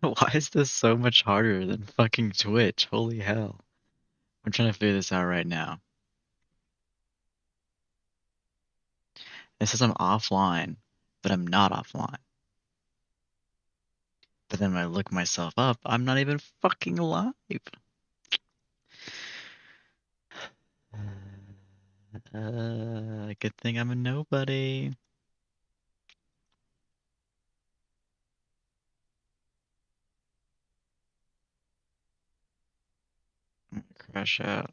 Why is this so much harder than fucking Twitch? Holy hell. I'm trying to figure this out right now. It says I'm offline, but I'm not offline. But then when I look myself up, I'm not even fucking live. Good thing I'm a nobody. Crash out.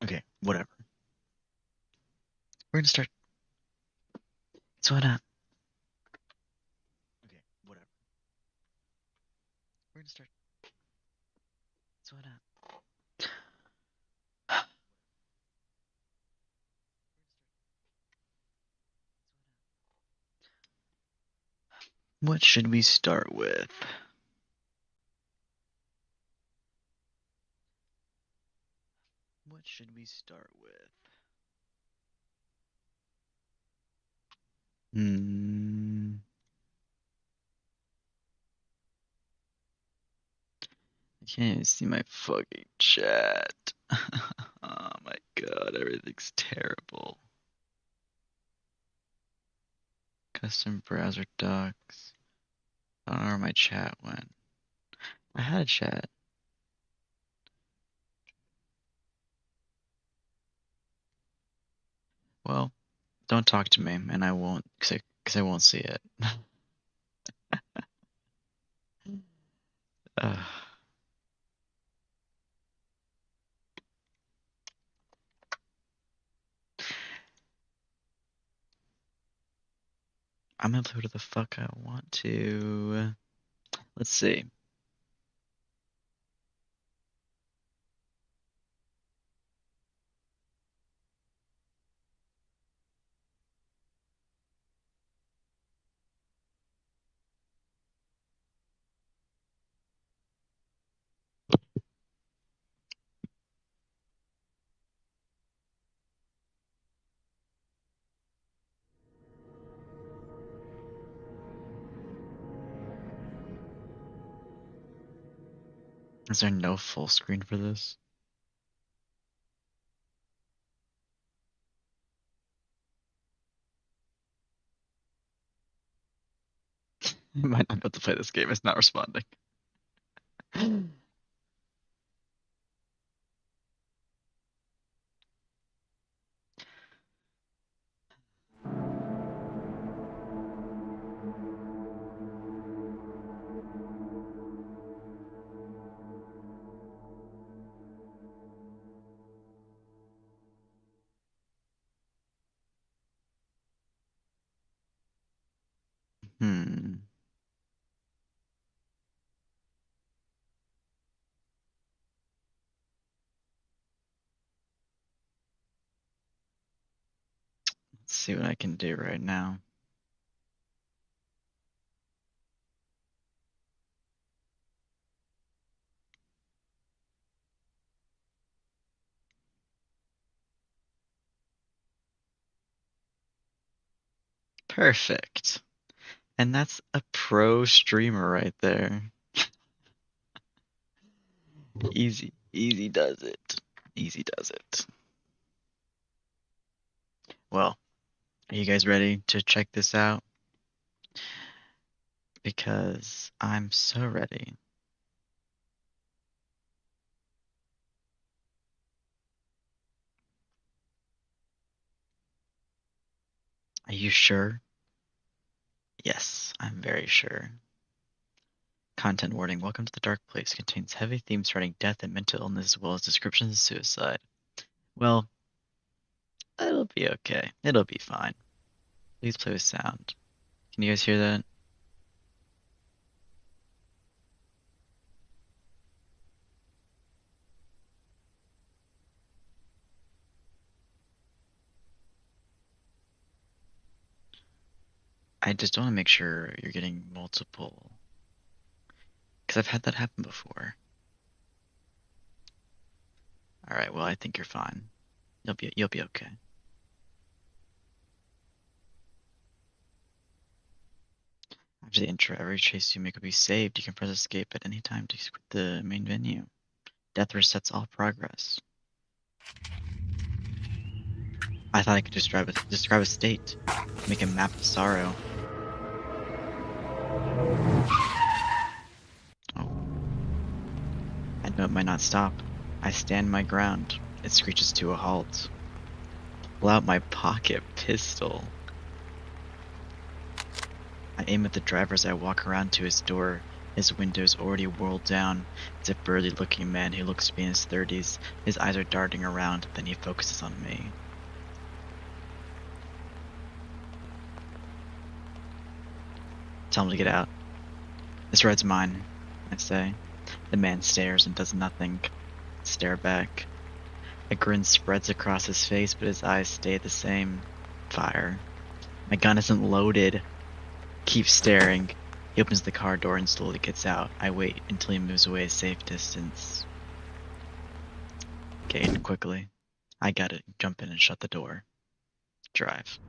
Okay, whatever. We're gonna start. So why not? Okay, whatever. We're gonna start. So why not? What should we start with? What should we start with? Hmm. I can't even see my fucking chat. Oh my god, everything's terrible. Custom browser docs. I don't know where my chat went. I had a chat. Well, don't talk to me, and I won't, cause I won't see it. Ugh. I'm gonna play whatever the fuck I want to. Let's see. Is there no full screen for this? I might not be able to play this game. It's not responding. Hmm. Let's see what I can do right now. Perfect. And that's a pro streamer right there. Easy. Easy does it. Easy does it. Well, are you guys ready to check this out? Because I'm so ready. Are you sure? Yes, I'm very sure. Content warning: Welcome to the Dark Place. Contains heavy themes surrounding death and mental illness, as well as descriptions of suicide. Well, it'll be okay. It'll be fine. Please play with sound. Can you guys hear that? I just want to make sure you're getting multiple, because I've had that happen before. All right, well, I think you're fine. You'll be okay. After the intro, every chase you make will be saved. You can press escape at any time to quit the main venue. Death resets all progress. I thought I could describe a state, make a map of sorrow. Oh, I know it might not stop. I stand my ground. It screeches to a halt. Pull out my pocket pistol. I aim at the driver as I walk around to his door. His windows already whirled down. It's a burly-looking man who looks to be in his 30s. His eyes are darting around, then he focuses on me. Tell him to get out. This ride's mine, I say. The man stares and does nothing. Stare back. A grin spreads across his face, but his eyes stay the same. Fire. My gun isn't loaded. Keep staring. He opens the car door and slowly gets out. I wait until he moves away a safe distance. Gate quickly. I got it. Jump in and shut the door. Drive.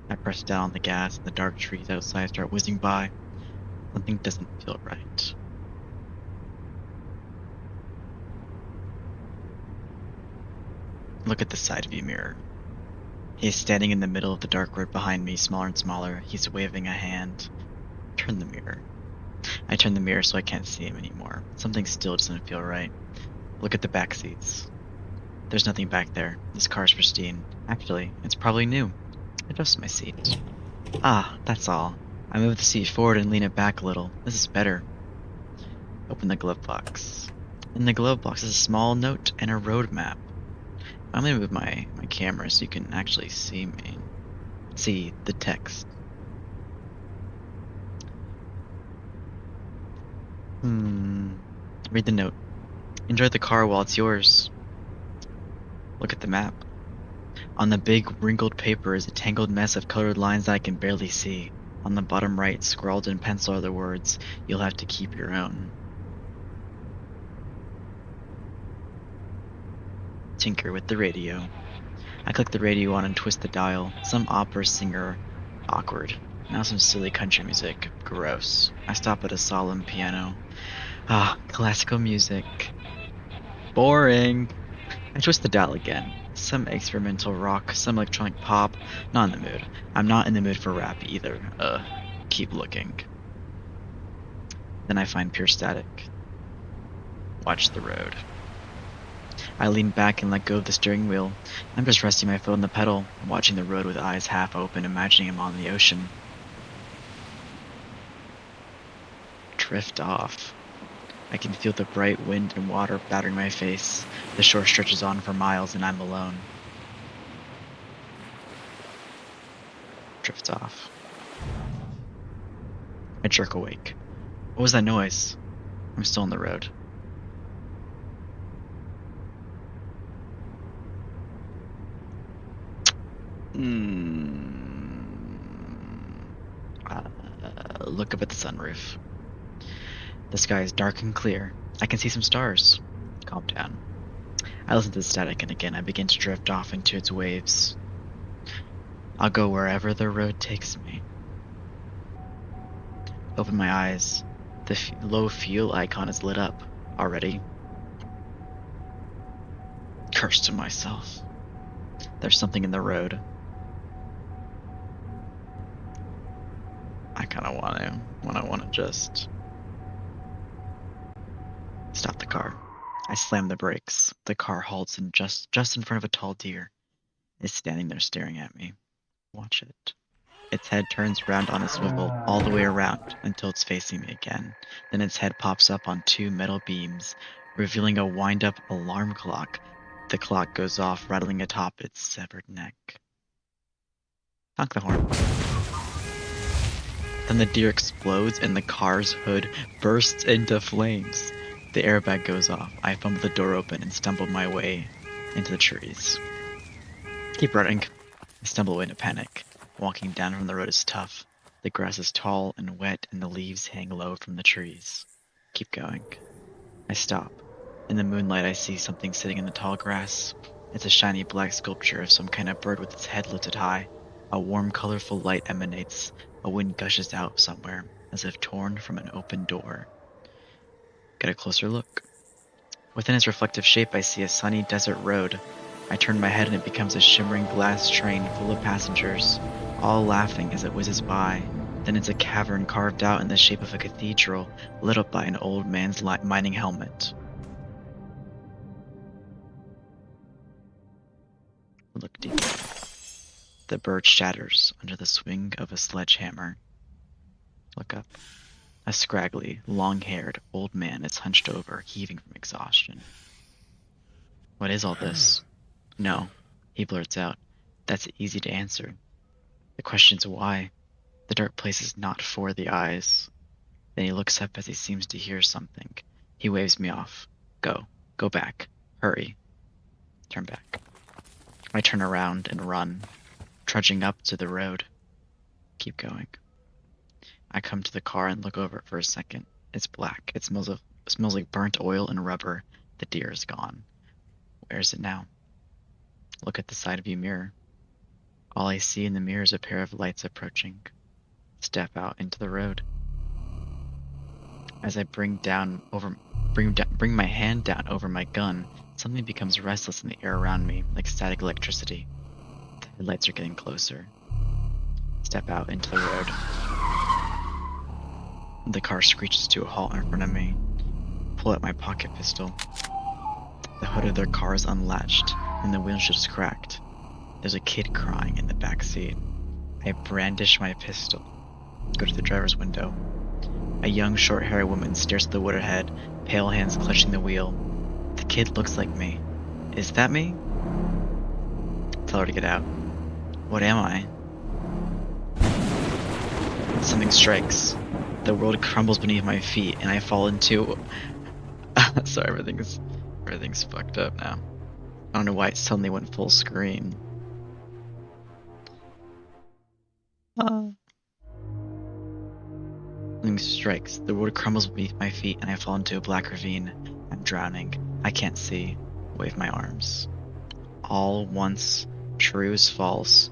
I press down on the gas and the dark trees outside start whizzing by. Something doesn't feel right. Look at the side view mirror. He is standing in the middle of the dark road behind me, smaller and smaller. He's waving a hand. Turn the mirror. I turn the mirror so I can't see him anymore. Something still doesn't feel right. Look at the back seats. There's nothing back there. This car's pristine. Actually, it's probably new. Adjust my seat. Ah, that's all. I move the seat forward and lean it back a little. This is better. Open the glove box. In the glove box is a small note and a road map. I'm gonna move my camera so you can actually see me. See the text. Read the note. Enjoy the car while it's yours. Look at the map. On the big, wrinkled paper is a tangled mess of colored lines that I can barely see. On the bottom right, scrawled in pencil, are the words, "You'll have to keep your own." Tinker with the radio. I click the radio on and twist the dial. Some opera singer. Awkward. Now some silly country music. Gross. I stop at a solemn piano. Ah, classical music. Boring. I twist the dial again. Some experimental rock, some electronic pop. Not in the mood. I'm not in the mood for rap either. Keep looking. Then I find pure static. Watch the road. I lean back and let go of the steering wheel. I'm just resting my foot on the pedal, watching the road with eyes half open, imagining I'm on the ocean. Drift off. I can feel the bright wind and water battering my face. The shore stretches on for miles and I'm alone. Drift off. I jerk awake. What was that noise? I'm still on the road. Look up at the sunroof. The sky is dark and clear. I can see some stars. Calm down. I listen to the static and again I begin to drift off into its waves. I'll go wherever the road takes me. Open my eyes. The low fuel icon is lit up already. Curse to myself. There's something in the road. I kind of want to just stop the car. I slam the brakes. The car halts and just in front of a tall deer. It's standing there staring at me. Watch it. Its head turns round on a swivel all the way around until it's facing me again. Then its head pops up on two metal beams, revealing a wind-up alarm clock. The clock goes off, rattling atop its severed neck. Honk the horn. Then the deer explodes and the car's hood bursts into flames. The airbag goes off. I fumble the door open and stumble my way into the trees. Keep running. I stumble away in a panic. Walking down from the road is tough. The grass is tall and wet and the leaves hang low from the trees. Keep going. I stop. In the moonlight I see something sitting in the tall grass. It's a shiny black sculpture of some kind of bird with its head lifted high. A warm, colorful light emanates. A wind gushes out somewhere, as if torn from an open door. Get a closer look. Within its reflective shape I see a sunny desert road. I turn my head and it becomes a shimmering glass train full of passengers, all laughing as it whizzes by. Then it's a cavern carved out in the shape of a cathedral, lit up by an old man's mining helmet. Look deeper. The bird shatters under the swing of a sledgehammer. Look up. A scraggly, long-haired old man is hunched over, heaving from exhaustion. What is all this? No, he blurts out. That's easy to answer. The question's why. The dark place is not for the eyes. Then he looks up as he seems to hear something. He waves me off. Go. Go back. Hurry. Turn back. I turn around and run, trudging up to the road. Keep going. I come to the car and look over it for a second. It's black. It smells like burnt oil and rubber. The deer is gone. Where is it now? Look at the side view mirror. All I see in the mirror is a pair of lights approaching. Step out into the road. As I bring my hand down over my gun, something becomes restless in the air around me, like static electricity. The headlights are getting closer. Step out into the road. The car screeches to a halt in front of me. Pull out my pocket pistol. The hood of their car is unlatched, and the windshield's cracked. There's a kid crying in the back seat. I brandish my pistol. Go to the driver's window. A young, short-haired woman stares at the wood ahead, pale hands clutching the wheel. The kid looks like me. Is that me? Tell her to get out. What am I? Something strikes. The world crumbles beneath my feet, and I fall into... Sorry, everything's fucked up now. I don't know why it suddenly went full screen. Something strikes. The world crumbles beneath my feet, and I fall into a black ravine. I'm drowning. I can't see. Wave my arms. All once true is false.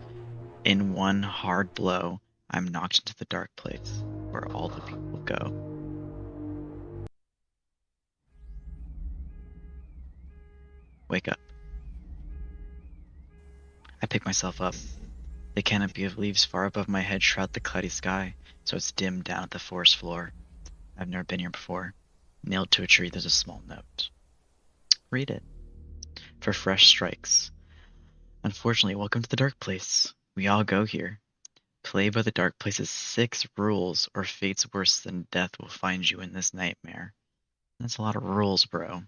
In one hard blow, I'm knocked into the dark place where all the people go. Wake up. I pick myself up. The canopy of leaves far above my head shroud the cloudy sky, so it's dimmed down at the forest floor. I've never been here before. Nailed to a tree, there's a small note. Read it. For fresh strikes. Unfortunately, welcome to the dark place. We all go here. Play by the dark place's 6 rules, or fates worse than death will find you in this nightmare. That's a lot of rules, bro.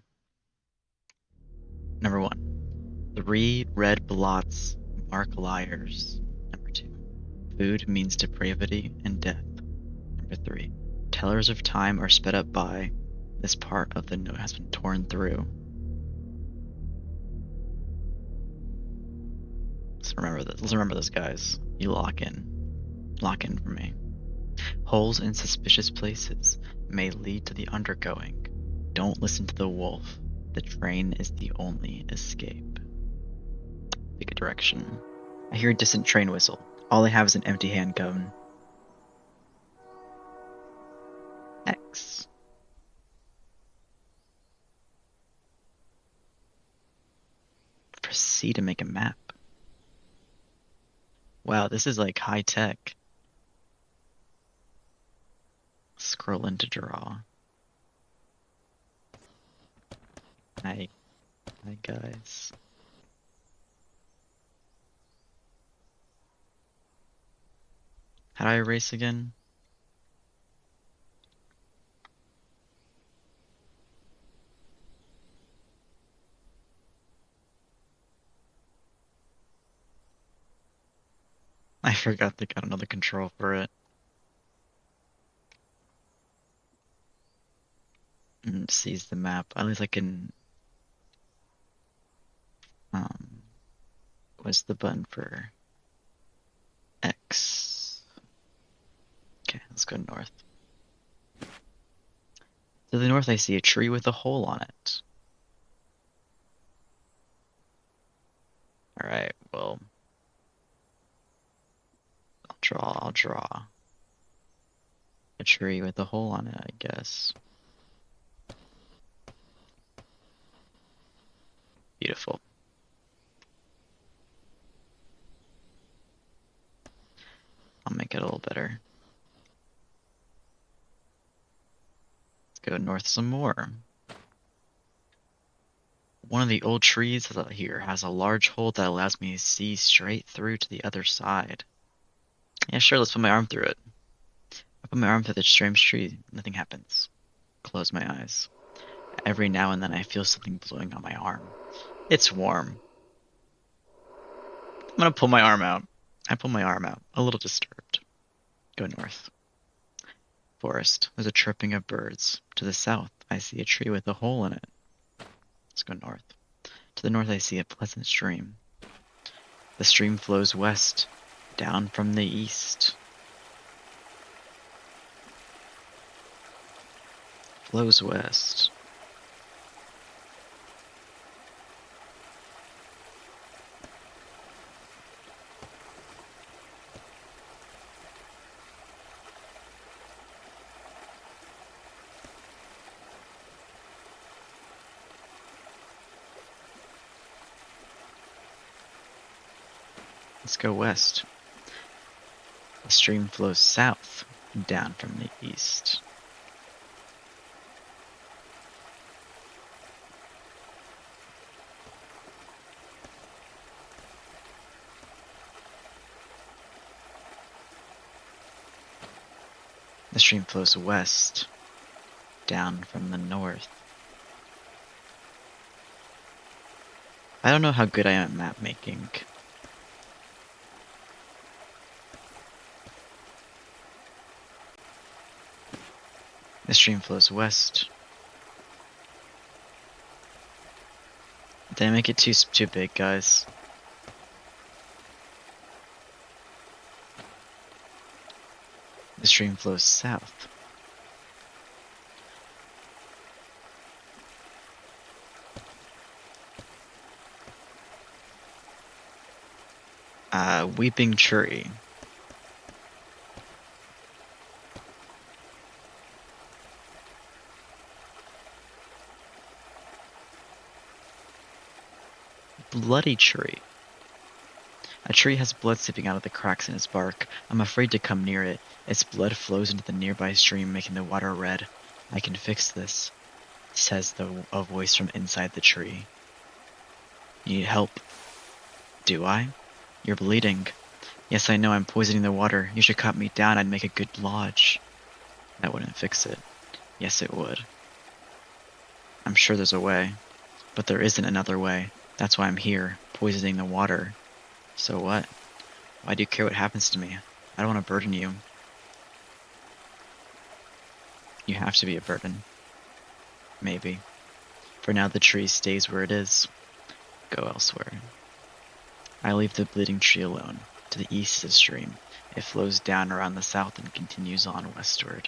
Number 1. 3 red blots mark liars. Number 2. Food means depravity and death. Number 3. Tellers of time are sped up by. This part of the note has been torn through. Let's remember this, guys. You lock in. Lock in for me. Holes in suspicious places may lead to the undergoing. Don't listen to the wolf. The train is the only escape. Pick a direction. I hear a distant train whistle. All I have is an empty handgun. X. Proceed to make a map. Wow, this is like high tech. Scroll into draw. Hi guys. How do I erase again? I forgot they got another control for it. Seize the map. At least I can. What's the button for X? Okay, let's go north. To the north, I see a tree with a hole on it. Alright, well, I'll draw a tree with a hole on it, I guess. Beautiful. I'll make it a little better. Let's go north some more. One of the old trees here has a large hole that allows me to see straight through to the other side. Yeah, sure, let's put my arm through it. I put my arm through the strange tree, nothing happens. Close my eyes. Every now and then I feel something blowing on my arm. It's warm. I'm gonna pull my arm out. I pull my arm out, a little disturbed. Go north. Forest. There's a chirping of birds. To the south, I see a tree with a hole in it. Let's go north. To the north, I see a pleasant stream. The stream flows west, down from the east. Flows west. Let's go west. The stream flows south, down from the east. The stream flows west, down from the north. I don't know how good I am at map making. The stream flows west. Did I make it too big, guys? The stream flows south. Weeping tree. Bloody tree. A tree has blood seeping out of the cracks in its bark. I'm afraid to come near it. Its blood flows into the nearby stream, making the water red. I can fix this, says a voice from inside the tree. You need help. Do I? You're bleeding. Yes, I know, I'm poisoning the water. You should cut me down, I'd make a good lodge. That wouldn't fix it. Yes, it would. I'm sure there's a way. But there isn't another way. That's why I'm here, poisoning the water. So what? Why do you care what happens to me? I don't want to burden you. You have to be a burden. Maybe. For now the tree stays where it is. Go elsewhere. I leave the bleeding tree alone. To the east is a stream. It flows down around the south and continues on westward.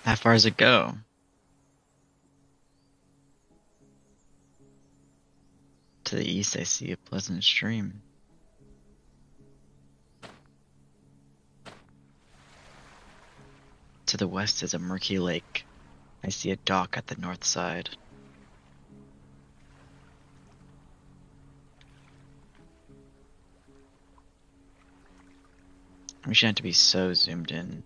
How far does it go? To the east I see a pleasant stream. To the west is a murky lake. I see a dock at the north side. We shouldn't have to be so zoomed in.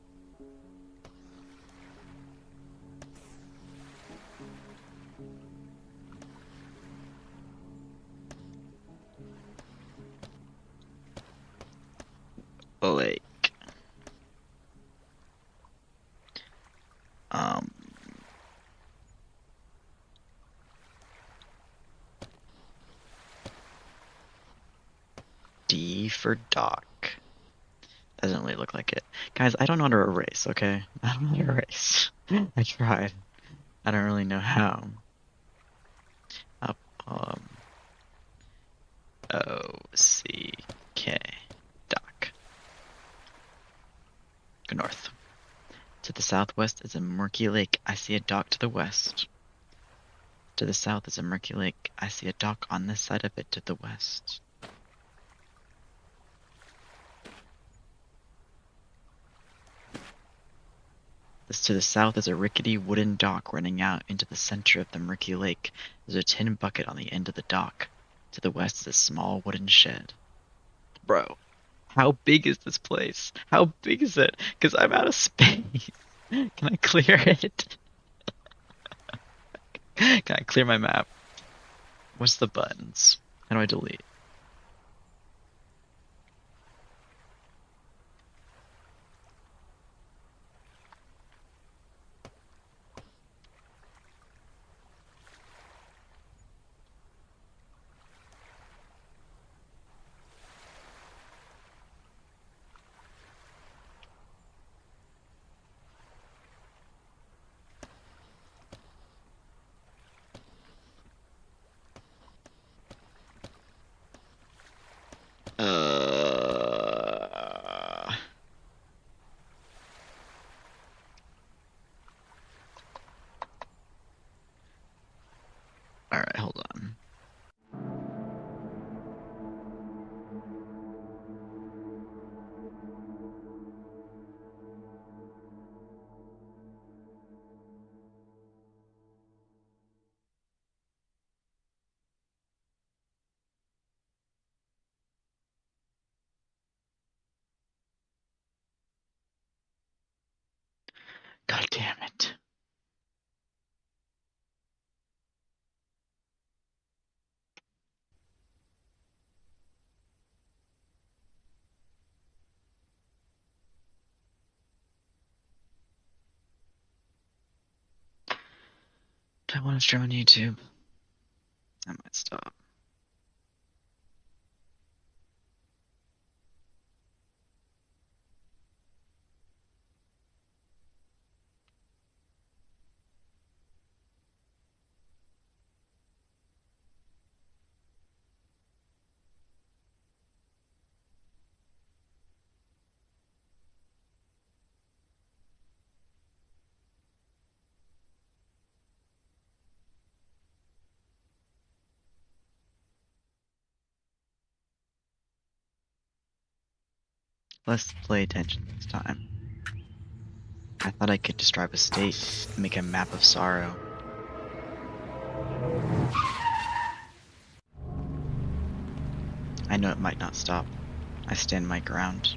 Lake. Um, D for dock. Doesn't really look like it. Guys, I don't know how to erase, okay? I don't know how to erase. I tried. I don't really know how. Up, O-C-K. Dock. Go north. To the southwest is a murky lake. I see a dock to the west. To the south is a murky lake. I see a dock on this side of it to the west. To the south is a rickety wooden dock running out into the center of the murky lake. There's a tin bucket on the end of the dock. To the west is a small wooden shed. Bro, how big is this place? How big is it? Because I'm out of space. Can I clear it? Can I clear my map? What's the buttons? How do I delete? Uh... Alright, hold on. God damn it. Do I want to stream on YouTube? I might stop. Let's play attention this time. I thought I could describe a state and make a map of sorrow. I know it might not stop. I stand my ground.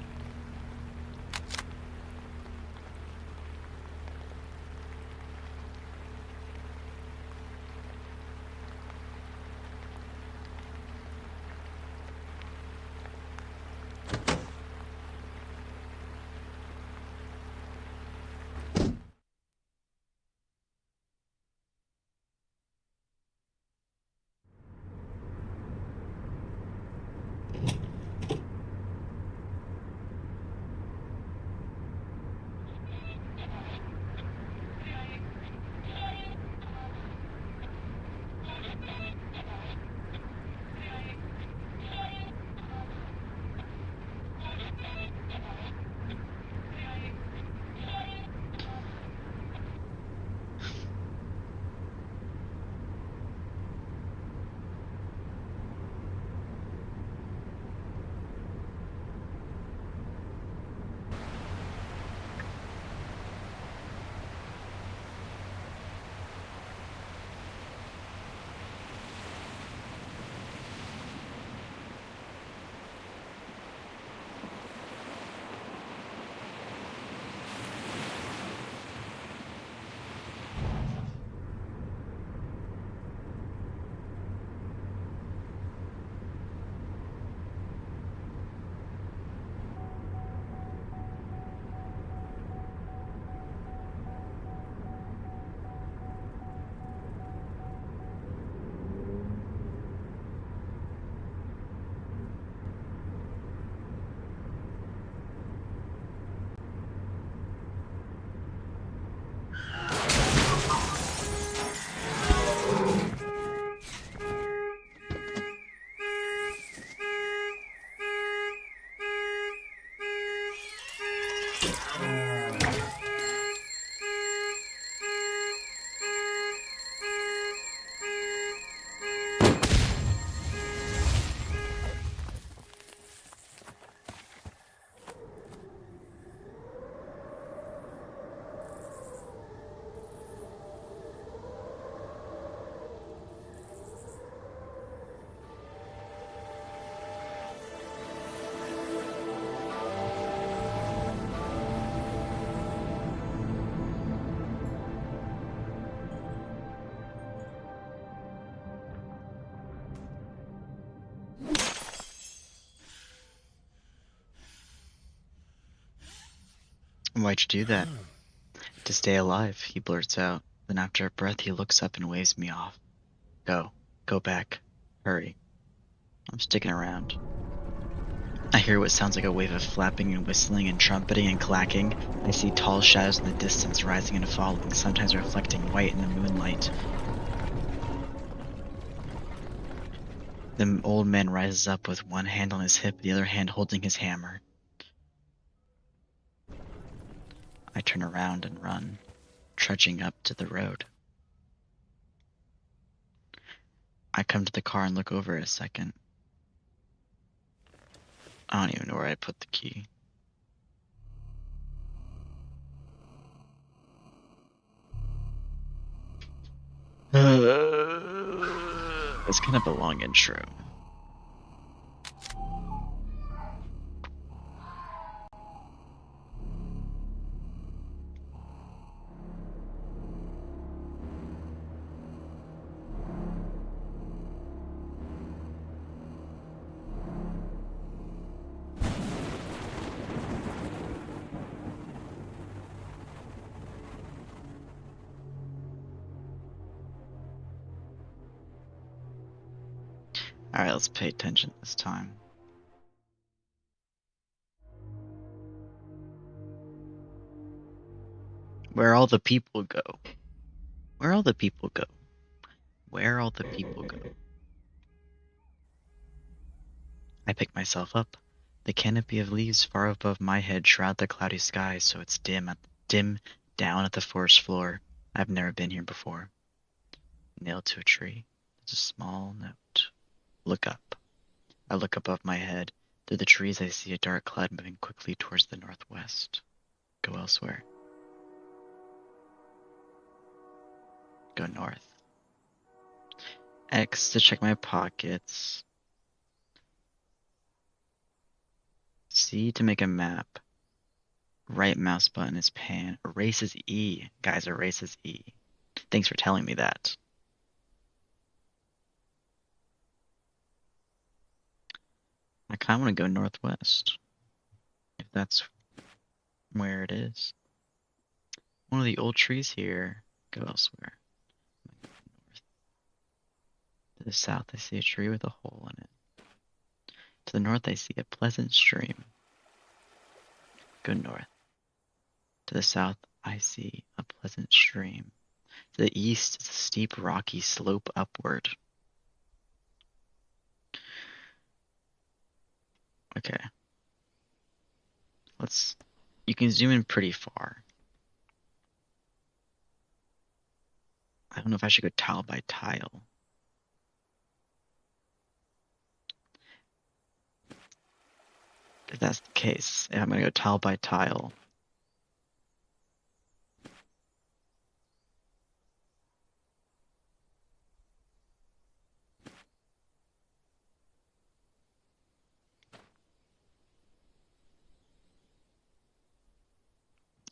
Why'd you do that? To stay alive, he blurts out. Then after a breath, he looks up and waves me off. Go. Go back. Hurry. I'm sticking around. I hear what sounds like a wave of flapping and whistling and trumpeting and clacking. I see tall shadows in the distance rising and falling, sometimes reflecting white in the moonlight. The old man rises up with one hand on his hip, the other hand holding his hammer. I turn around and run, trudging up to the road. I come to the car and look over a second. I don't even know where I put the key. It's kind of a long intro. Alright, let's pay attention this time. Where all the people go. Where all the people go. Where all the people go. I pick myself up. The canopy of leaves far above my head shroud the cloudy sky so it's dim down at the forest floor. I've never been here before. Nailed to a tree. There's a small note. Look up. I look above my head. Through the trees I see a dark cloud moving quickly towards the northwest. Go elsewhere. Go north. X to check my pockets. C to make a map. Right mouse button is pan. Erase is E. Guys, erase is E. Thanks for telling me that. I kind of want to go northwest. If that's where it is. One of the old trees here. Go elsewhere. North. To the south, I see a tree with a hole in it. To the north, I see a pleasant stream. Go north. To the south, I see a pleasant stream. To the east is a steep rocky slope upward. Okay. You can zoom in pretty far. I don't know if I should go tile by tile. If that's the case, if I'm gonna go tile by tile.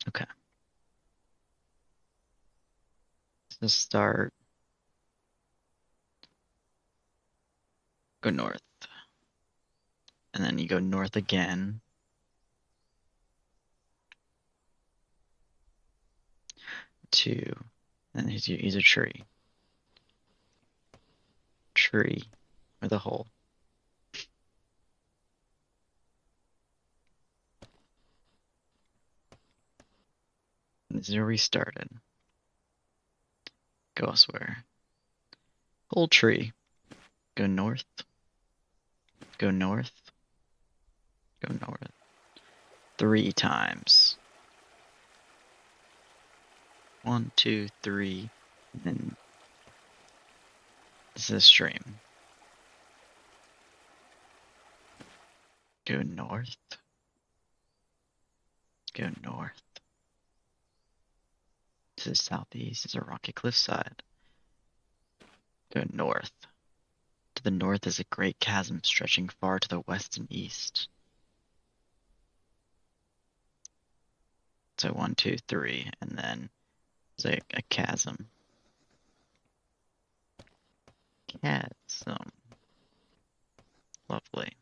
Okay. Let's start. Go north. And then you go north again. Two. And here's a tree. Tree with a hole. This is where we started. Go elsewhere. Whole tree. Go north. Go north. Go north. 3 times. 1, 2, 3. And then this is a stream. Go north. Go north. To the southeast is a rocky cliffside. Go north. To the north is a great chasm stretching far to the west and east. So 1, 2, 3, and then there's a chasm. Chasm. Lovely.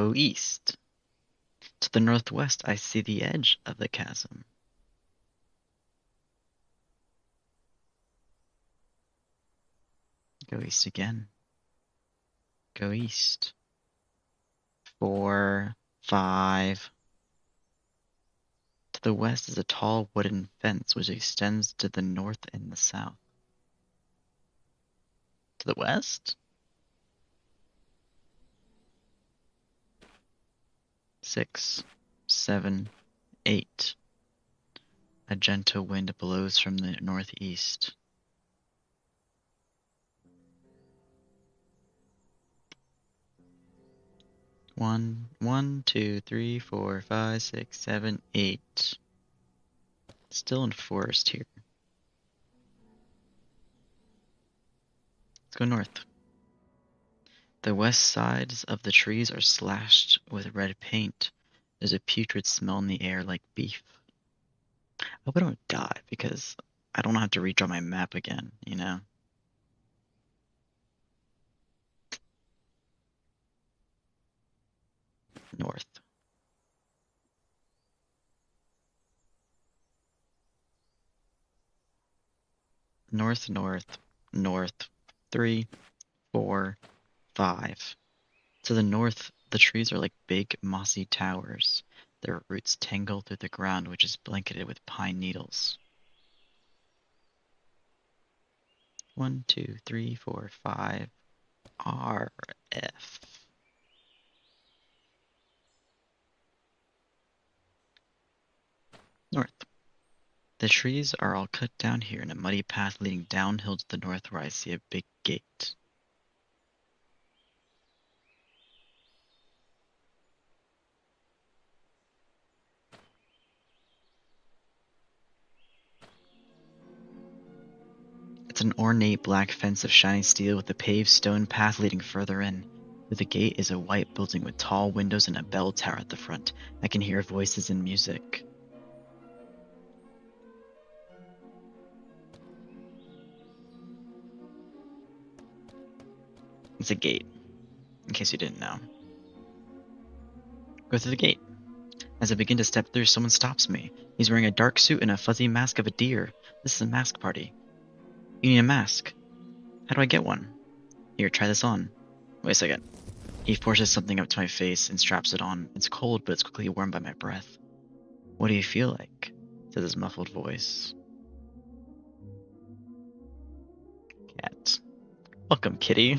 Go east. To the northwest, I see the edge of the chasm. Go east again. Go east. 4, 5. To the west is a tall wooden fence which extends to the north and the south. To the west? 6, 7, 8. A gentle wind blows from the northeast. One, 2, 3, 4, 5, 6, 7, 8. Still in forest here. Let's go north. The west sides of the trees are slashed with red paint. There's a putrid smell in the air like beef. I hope I don't die because I don't have to redraw my map again, you know? North. North, north, north. 3, 4, 5. To the north, the trees are like big, mossy towers. Their roots tangle through the ground, which is blanketed with pine needles. 1, 2, 3, 4, 5. RF. North. The trees are all cut down here in a muddy path leading downhill to the north where I see a big gate. It's an ornate black fence of shiny steel with a paved stone path leading further in. Through the gate is a white building with tall windows and a bell tower at the front. I can hear voices and music. It's a gate, in case you didn't know. Go through the gate. As I begin to step through, someone stops me. He's wearing a dark suit and a fuzzy mask of a deer. This is a mask party. You need a mask. How do I get one? Here, try this on. Wait a second. He forces something up to my face and straps it on. It's cold, but it's quickly warmed by my breath. What do you feel like? Says his muffled voice. Cat. Welcome, kitty.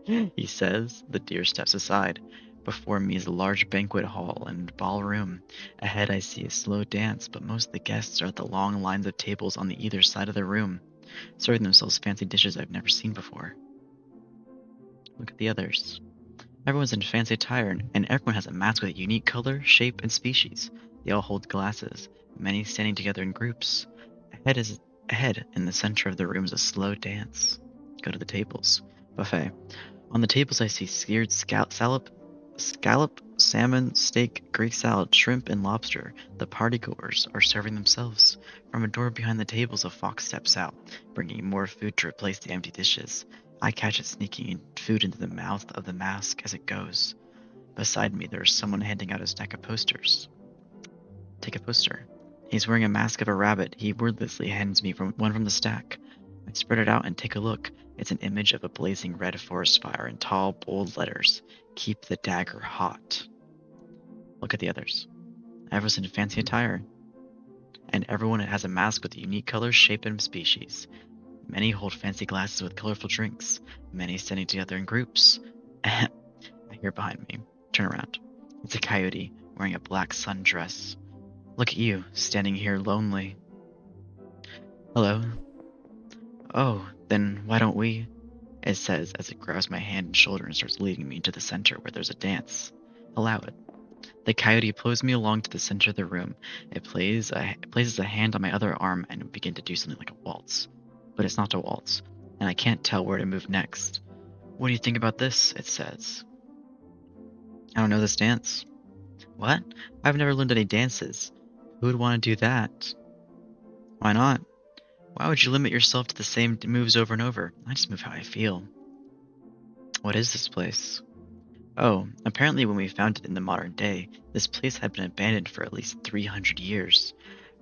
He says. The deer steps aside. Before me is a large banquet hall and ballroom. Ahead I see a slow dance, but most of the guests are at the long lines of tables on the either side of the room, serving themselves fancy dishes I've never seen before. Look at the others. Everyone's in fancy attire, and everyone has a mask with a unique color, shape, and species. They all hold glasses, many standing together in groups. Ahead, in the center of the room is a slow dance. Go to the tables. Buffet. On the tables I see seared scallop, salmon, steak, Greek salad, shrimp, and lobster. The partygoers are serving themselves. From a door behind the tables, a fox steps out, bringing more food to replace the empty dishes. I catch it sneaking food into the mouth of the mask as it goes. Beside me, there is someone handing out a stack of posters. Take a poster. He's wearing a mask of a rabbit. He wordlessly hands me one from the stack. I spread it out and take a look. It's an image of a blazing red forest fire in tall, bold letters. Keep the dagger hot. Look at the others. Everyone's in fancy attire. And everyone has a mask with a unique color, shape, and species. Many hold fancy glasses with colorful drinks. Many standing together in groups. I hear behind me. Turn around. It's a coyote wearing a black sundress. Look at you, standing here lonely. Hello. Oh, then why don't we? It says as it grabs my hand and shoulder and starts leading me into the center where there's a dance. Allow it. The coyote pulls me along to the center of the room. It places a hand on my other arm and we begin to do something like a waltz. But it's not a waltz, and I can't tell where to move next. What do you think about this? It says. I don't know this dance. What? I've never learned any dances. Who would want to do that? Why not? Why would you limit yourself to the same moves over and over? I just move how I feel. What is this place? Oh, apparently when we found it in the modern day, this place had been abandoned for at least 300 years.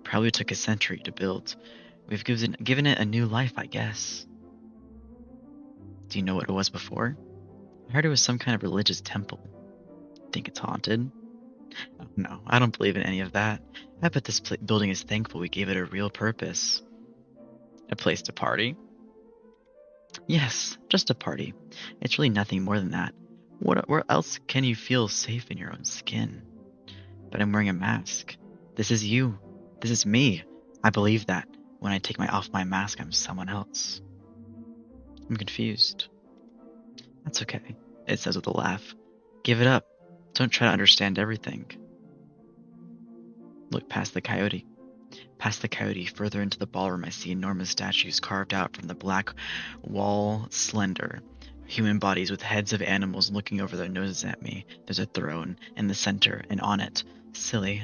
Probably took a century to build. We've given it a new life, I guess. Do you know what it was before? I heard it was some kind of religious temple. Think it's haunted? Oh, no, I don't believe in any of that. I bet this building is thankful we gave it a real purpose. A place to party? Yes, just a party. It's really nothing more than that. Where else can you feel safe in your own skin? But I'm wearing a mask. This is you. This is me. I believe that. When I take off my mask, I'm someone else. I'm confused. That's okay, it says with a laugh. Give it up. Don't try to understand everything. Look past the coyote. Past the coyote, further into the ballroom, I see enormous statues carved out from the black wall, slender. Human bodies with heads of animals looking over their noses at me. There's a throne in the center, and on it, silly.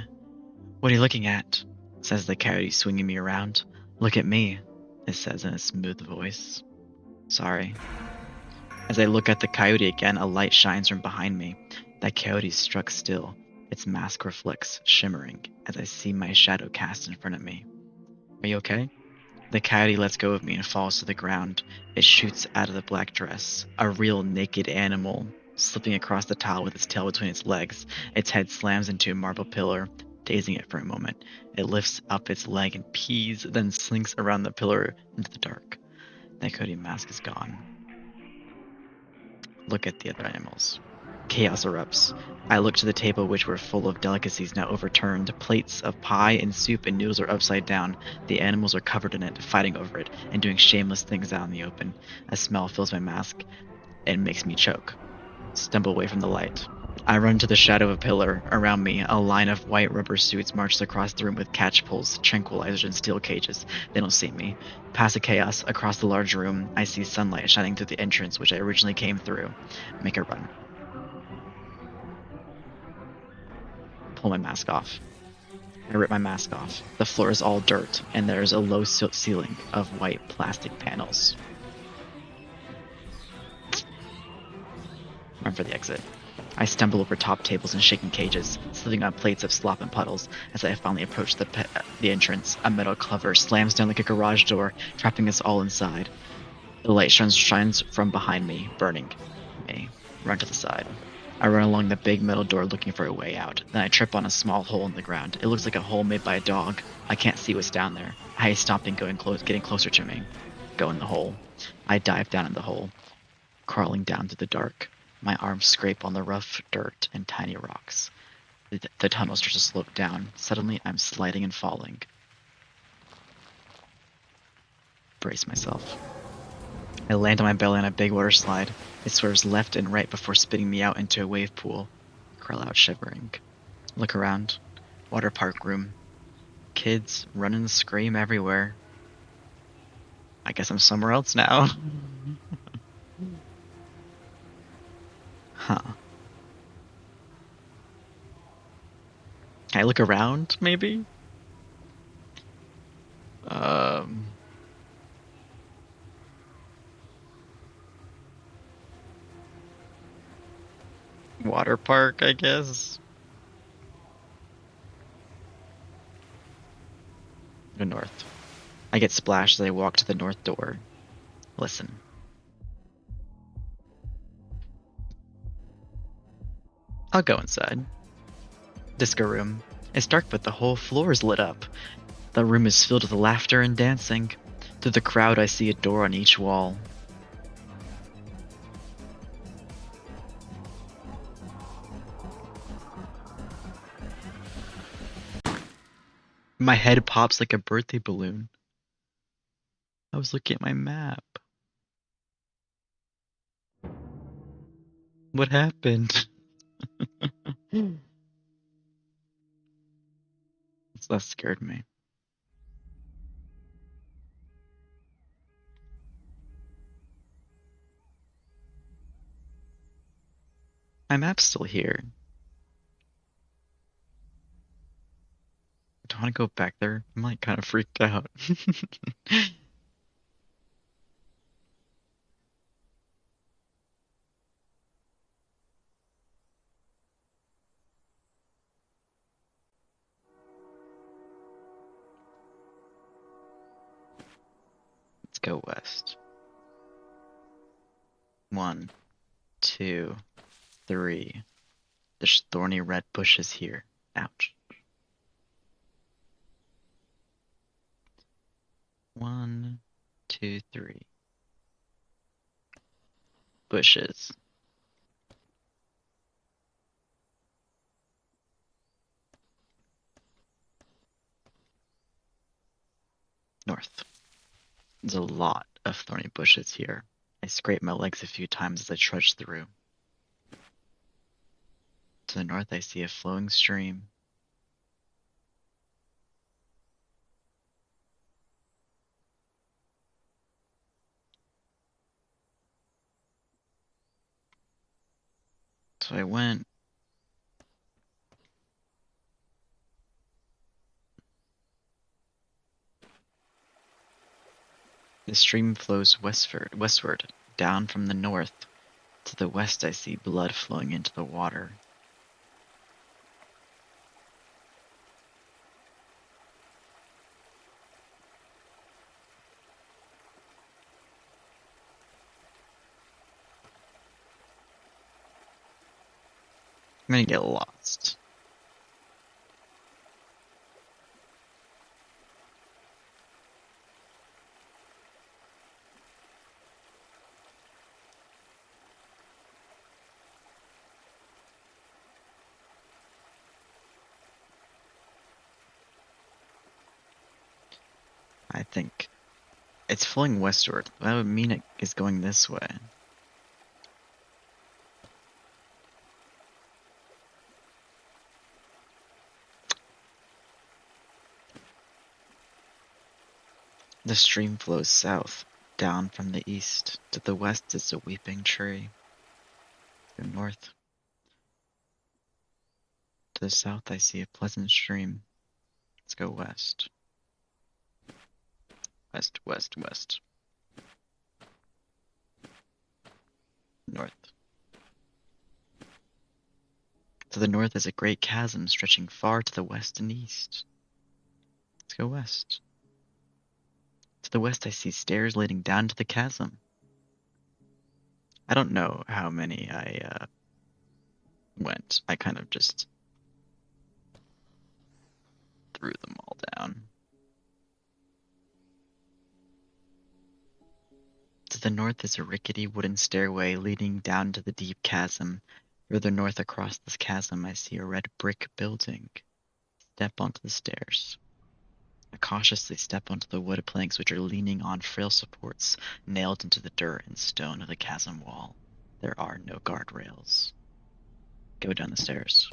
What are you looking at? Says the coyote, swinging me around. Look at me, it says in a smooth voice. Sorry. As I look at the coyote again, a light shines from behind me. That coyote struck still. Its mask reflects, shimmering, as I see my shadow cast in front of me. Are you okay? The coyote lets go of me and falls to the ground. It shoots out of the black dress, a real naked animal, slipping across the tile with its tail between its legs. Its head slams into a marble pillar, dazing it for a moment. It lifts up its leg and pees, then slinks around the pillar into the dark. The coyote mask is gone. Look at the other animals. Chaos erupts. I look to the table, which were full of delicacies now overturned. Plates of pie and soup and noodles are upside down. The animals are covered in it, fighting over it, and doing shameless things out in the open. A smell fills my mask and makes me choke. Stumble away from the light. I run to the shadow of a pillar. Around me, a line of white rubber suits marches across the room with catch poles, tranquilizers, and steel cages. They don't see me. Past the chaos, across the large room, I see sunlight shining through the entrance which I originally came through. Make a run. Pull my mask off. I rip my mask off. The floor is all dirt, and there's a low ceiling of white plastic panels. Run for the exit. I stumble over top tables and shaking cages, slipping on plates of slop and puddles. As I finally approach the entrance, a metal cover slams down like a garage door, trapping us all inside. The light shines from behind me, burning me. Run to the side. I run along the big metal door looking for a way out. Then I trip on a small hole in the ground. It looks like a hole made by a dog. I can't see what's down there. I stop and getting closer to me. Go in the hole. I dive down in the hole, crawling down through the dark. My arms scrape on the rough dirt and tiny rocks. The tunnel starts to slope down. Suddenly, I'm sliding and falling. Brace myself. I land on my belly on a big water slide. It swerves left and right before spitting me out into a wave pool. Crawl out shivering. Look around. Water park room. Kids run and scream everywhere. I guess I'm somewhere else now. Huh. Can I look around, maybe? Um... Water park, I guess? Go north. I get splashed as I walk to the north door. Listen. I'll go inside. Disco room. It's dark, but the whole floor is lit up. The room is filled with laughter and dancing. Through the crowd, I see a door on each wall. My head pops like a birthday balloon. I was looking at my map. What happened? That scared me. My map's still here. Do I want to go back there? I'm like kind of freaked out. go west. 1, 2, 3. There's thorny red bushes here. Ouch. 1, 2, 3. Bushes. North. There's a lot of thorny bushes here. I scraped my legs a few times as I trudged through. To the north I see a flowing stream. So I went. The stream flows westward, down from the north. To the west I see blood flowing into the water. I'm gonna get lost. I think it's flowing westward. That would mean it is going this way. The stream flows south, down from the east. To the west is a weeping tree. Go north. To the south I see a pleasant stream. Let's go west. West, west, west. North. To the north is a great chasm stretching far to the west and east. Let's go west. To the west I see stairs leading down to the chasm. I don't know how many I went. I kind of just threw them all down. To the north is a rickety wooden stairway leading down to the deep chasm. Further north across this chasm I see a red brick building. Step onto the stairs. I cautiously step onto the wood planks which are leaning on frail supports nailed into the dirt and stone of the chasm wall. There are no guardrails. Go down the stairs.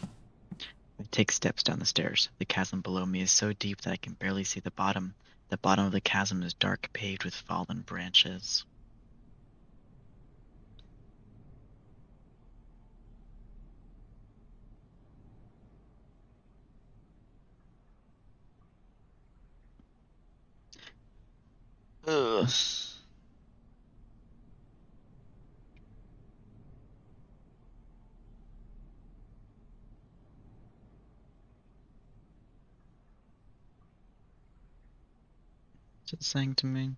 I take steps down the stairs. The chasm below me is so deep that I can barely see the bottom. The bottom of the chasm is dark, paved with fallen branches. Ugh. What's it saying to me?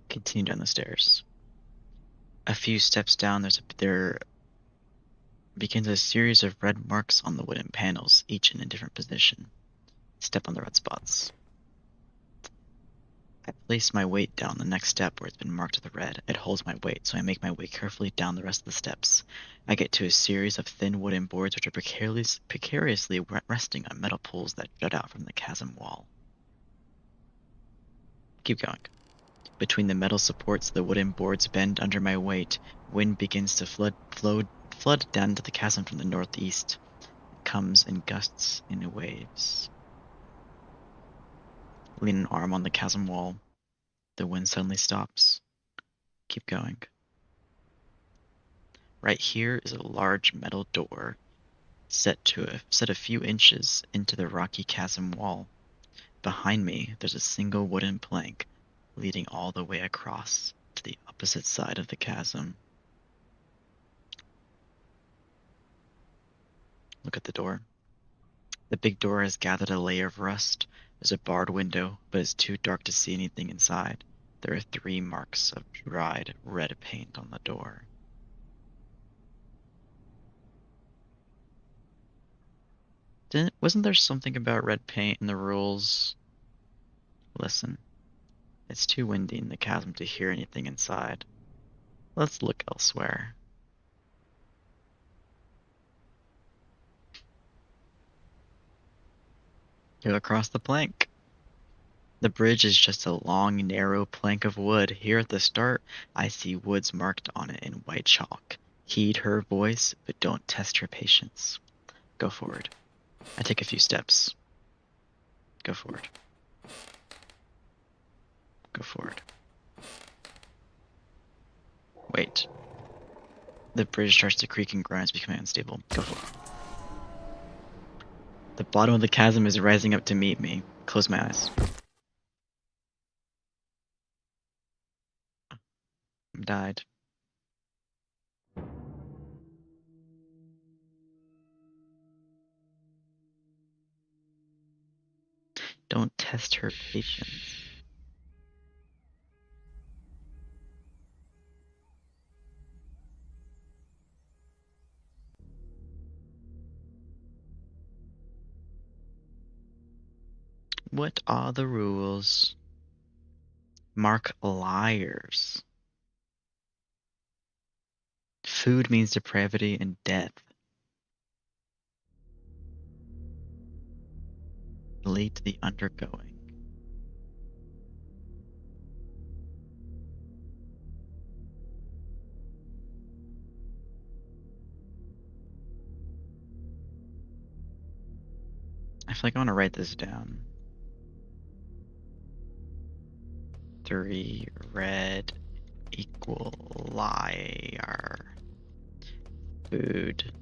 Continue down the stairs. A few steps down, there begins a series of red marks on the wooden panels, each in a different position. Step on the red spots. I place my weight down the next step where it's been marked with red. It holds my weight, so I make my way carefully down the rest of the steps. I get to a series of thin wooden boards which are precariously resting on metal poles that jut out from the chasm wall. Keep going. Between the metal supports, the wooden boards bend under my weight. Wind begins to flood down to the chasm from the northeast. It comes in gusts and waves. Lean an arm on the chasm wall. The wind suddenly stops. Keep going. Right here is a large metal door. set a few inches into the rocky chasm wall. Behind me, there's a single wooden plank leading all the way across to the opposite side of the chasm. Look at the door. The big door has gathered a layer of rust. There's a barred window, but it's too dark to see anything inside. There are 3 marks of dried red paint on the door. Wasn't there something about red paint in the rules? Listen, it's too windy in the chasm to hear anything inside. Let's look elsewhere. Go across the plank. The bridge is just a long, narrow plank of wood. Here at the start, I see woods marked on it in white chalk. Heed her voice, but don't test her patience. Go forward. I take a few steps. Go forward. Go forward. Wait. The bridge starts to creak and groan as becoming unstable. Go forward. The bottom of the chasm is rising up to meet me. Close my eyes. Died. Don't test her patience. What are the rules? Mark liars. Food means depravity and death. Relate to the undergoing. I feel like I want to write this down. 3 red equal liar. Food.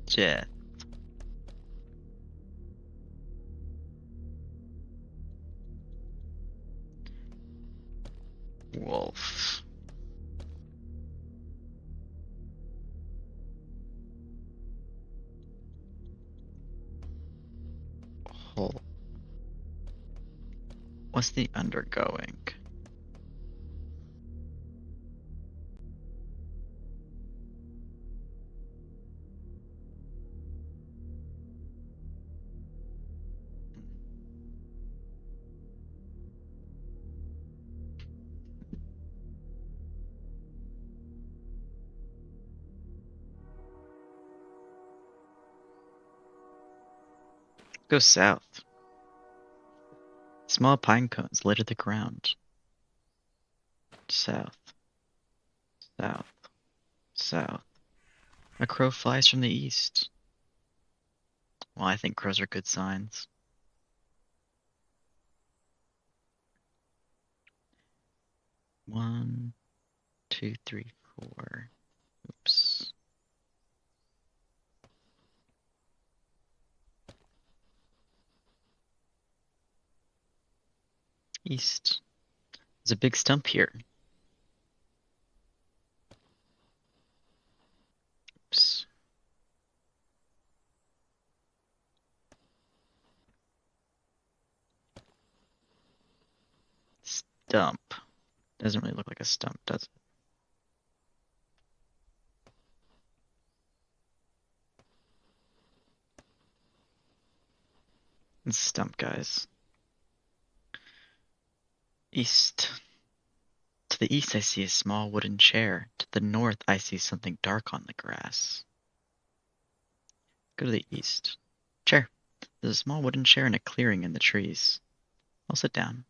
Death. Wolf. Hole. What's the undergoing? Go south. Small pine cones litter the ground. South. South. South. A crow flies from the east. Well, I think crows are good signs. One, two, three, four. Oops. East. There's a big stump here. Oops. Stump. Doesn't really look like a stump, does it? It's a stump, guys. East. To the east, I see a small wooden chair. To the north, I see something dark on the grass. Go to the east. Chair. There's a small wooden chair in a clearing in the trees. I'll sit down.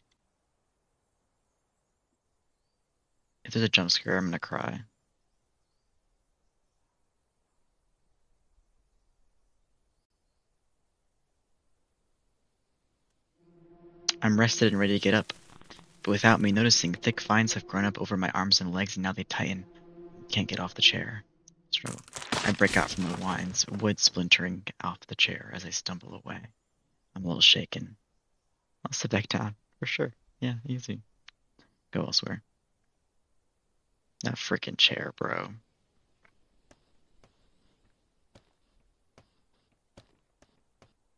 If there's a jump scare, I'm gonna cry. I'm rested and ready to get up. But without me noticing, thick vines have grown up over my arms and legs, and now they tighten. Can't get off the chair. Struggle. I break out from the winds, wood splintering off the chair as I stumble away. I'm a little shaken. I'll sit back down, for sure. Yeah, easy. Go elsewhere. That freaking chair, bro.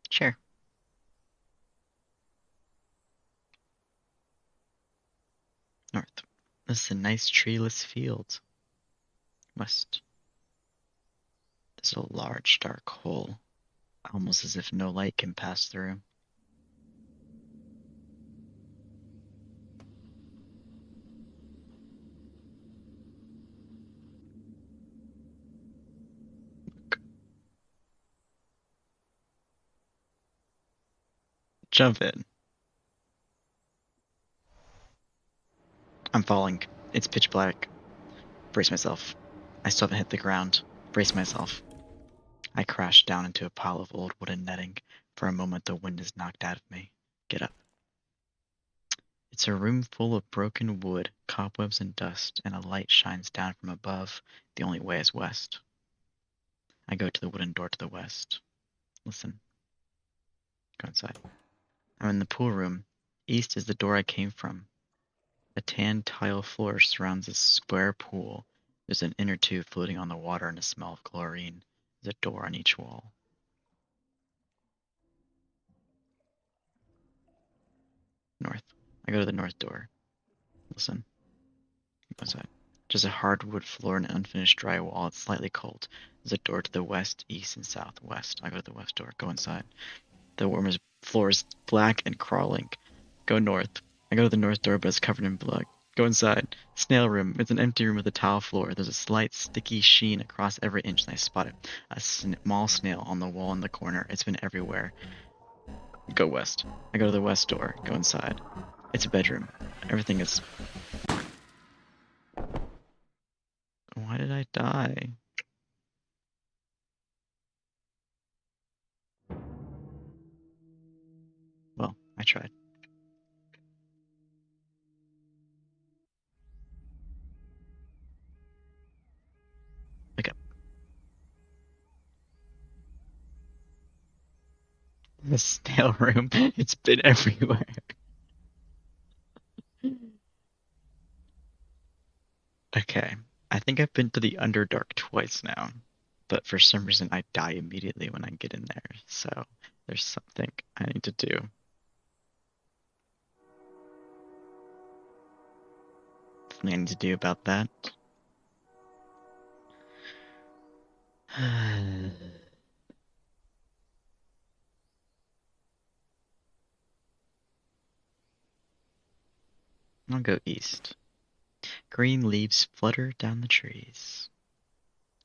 Chair. North. This is a nice treeless field. West. There's a large dark hole, almost as if no light can pass through. Jump in. I'm falling. It's pitch black. Brace myself. I still haven't hit the ground. Brace myself. I crash down into a pile of old wooden netting. For a moment, the wind is knocked out of me. Get up. It's a room full of broken wood, cobwebs, and dust, and a light shines down from above. The only way is west. I go to the wooden door to the west. Listen. Go inside. I'm in the pool room. East is the door I came from. A tan tile floor surrounds a square pool. There's an inner tube floating on the water and a smell of chlorine. There's a door on each wall. North. I go to the north door. Listen. Go inside. Just a hardwood floor and an unfinished dry wall. It's slightly cold. There's a door to the west, east, and southwest. I go to the west door. Go inside. The warmer's floor is black and crawling. Go north. I go to the north door, but it's covered in blood. Go inside. Snail room. It's an empty room with a tile floor. There's a slight sticky sheen across every inch, and I spot it. A small snail on the wall in the corner. It's been everywhere. Go west. I go to the west door. Go inside. It's a bedroom. Everything is... Why did I die? Well, I tried. Wake up. The snail room. It's been everywhere. Okay. I think I've been to the Underdark twice now, but for some reason I die immediately when I get in there, so there's something I need to do. Something I need to do about that. I'll go east. Green leaves flutter down the trees.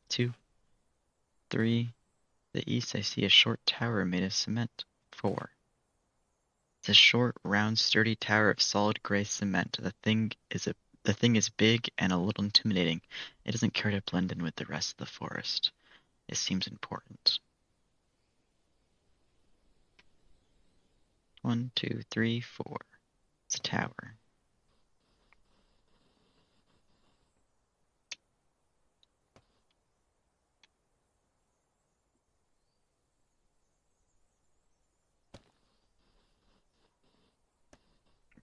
2, 3. The east I see a short tower made of cement. 4. It's a short, round, sturdy tower of solid gray cement. The thing is big and a little intimidating. It doesn't care to blend in with the rest of the forest. It seems important. 1, 2, 3, 4. It's a tower.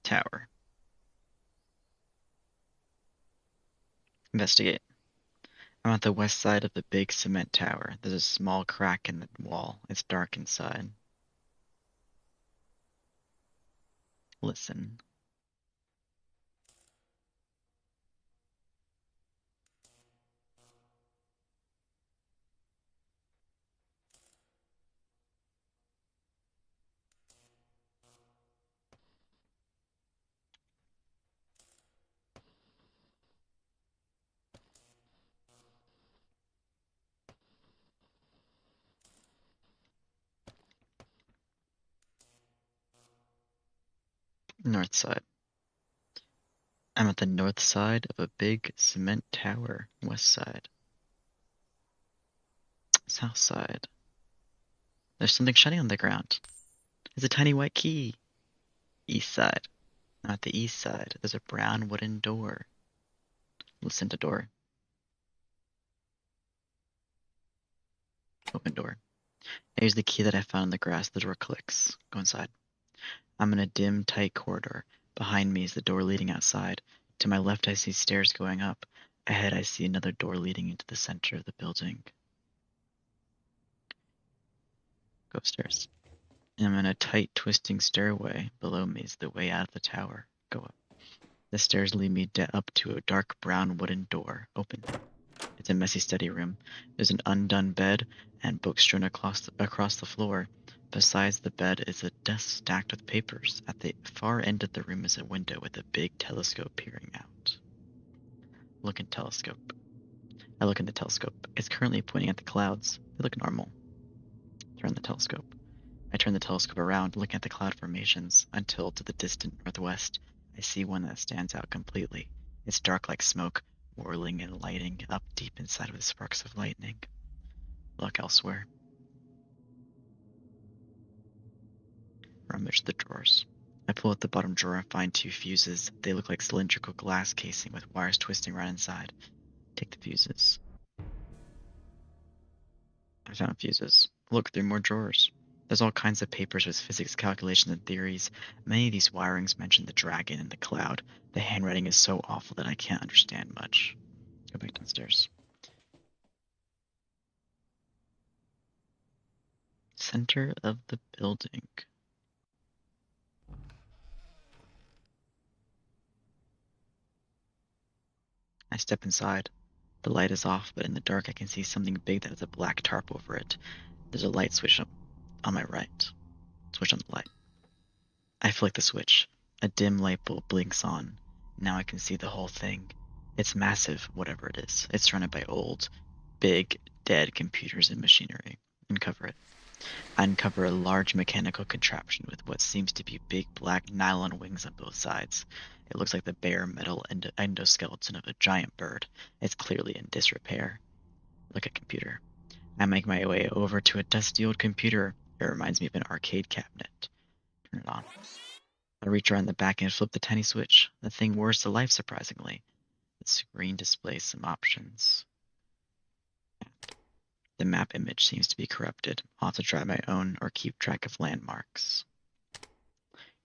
Tower. Investigate. I'm at the west side of the big cement tower. There's a small crack in the wall. It's dark inside. Listen. North side. I'm at the north side of a big cement tower. West side. South side. There's something shiny on the ground. It's a tiny white key. East side. I'm at the east side. There's a brown wooden door. Listen to door. Open door. I use the key that I found in the grass. The door clicks. Go inside. I'm in a dim, tight corridor. Behind me is the door leading outside. To my left, I see stairs going up. Ahead, I see another door leading into the center of the building. Go upstairs. I'm in a tight, twisting stairway. Below me is the way out of the tower. Go up. The stairs lead me up to a dark brown wooden door. Open. It's a messy study room. There's an undone bed and books strewn across the floor. Besides the bed is a desk stacked with papers. At the far end of the room is a window with a big telescope peering out. Look in telescope. I look in the telescope. It's currently pointing at the clouds. They look normal. Turn the telescope. I turn the telescope around, looking at the cloud formations, until to the distant northwest, I see one that stands out completely. It's dark like smoke, whirling and lighting up deep inside with sparks of lightning. Look elsewhere. Rummage the drawers. I pull out the bottom drawer and find 2 fuses. They look like cylindrical glass casing with wires twisting around inside. Take the fuses. I found fuses. Look, 3 more drawers. There's all kinds of papers with physics calculations and theories. Many of these wirings mention the dragon and the cloud. The handwriting is so awful that I can't understand much. Go back downstairs. Center of the building. I step inside. The light is off, but in the dark I can see something big that has a black tarp over it. There's a light switch on my right. Switch on the light. I flick the switch. A dim light bulb blinks on. Now I can see the whole thing. It's massive, whatever it is. It's surrounded by old, big, dead computers and machinery. Uncover it. I uncover a large mechanical contraption with what seems to be big black nylon wings on both sides. It looks like the bare metal endoskeleton of a giant bird. It's clearly in disrepair. Look at computer. I make my way over to a dusty old computer. It reminds me of an arcade cabinet. Turn it on. I reach around the back and flip the tiny switch. The thing whirs to life surprisingly. The screen displays some options. The map image seems to be corrupted. I'll have to try my own or keep track of landmarks.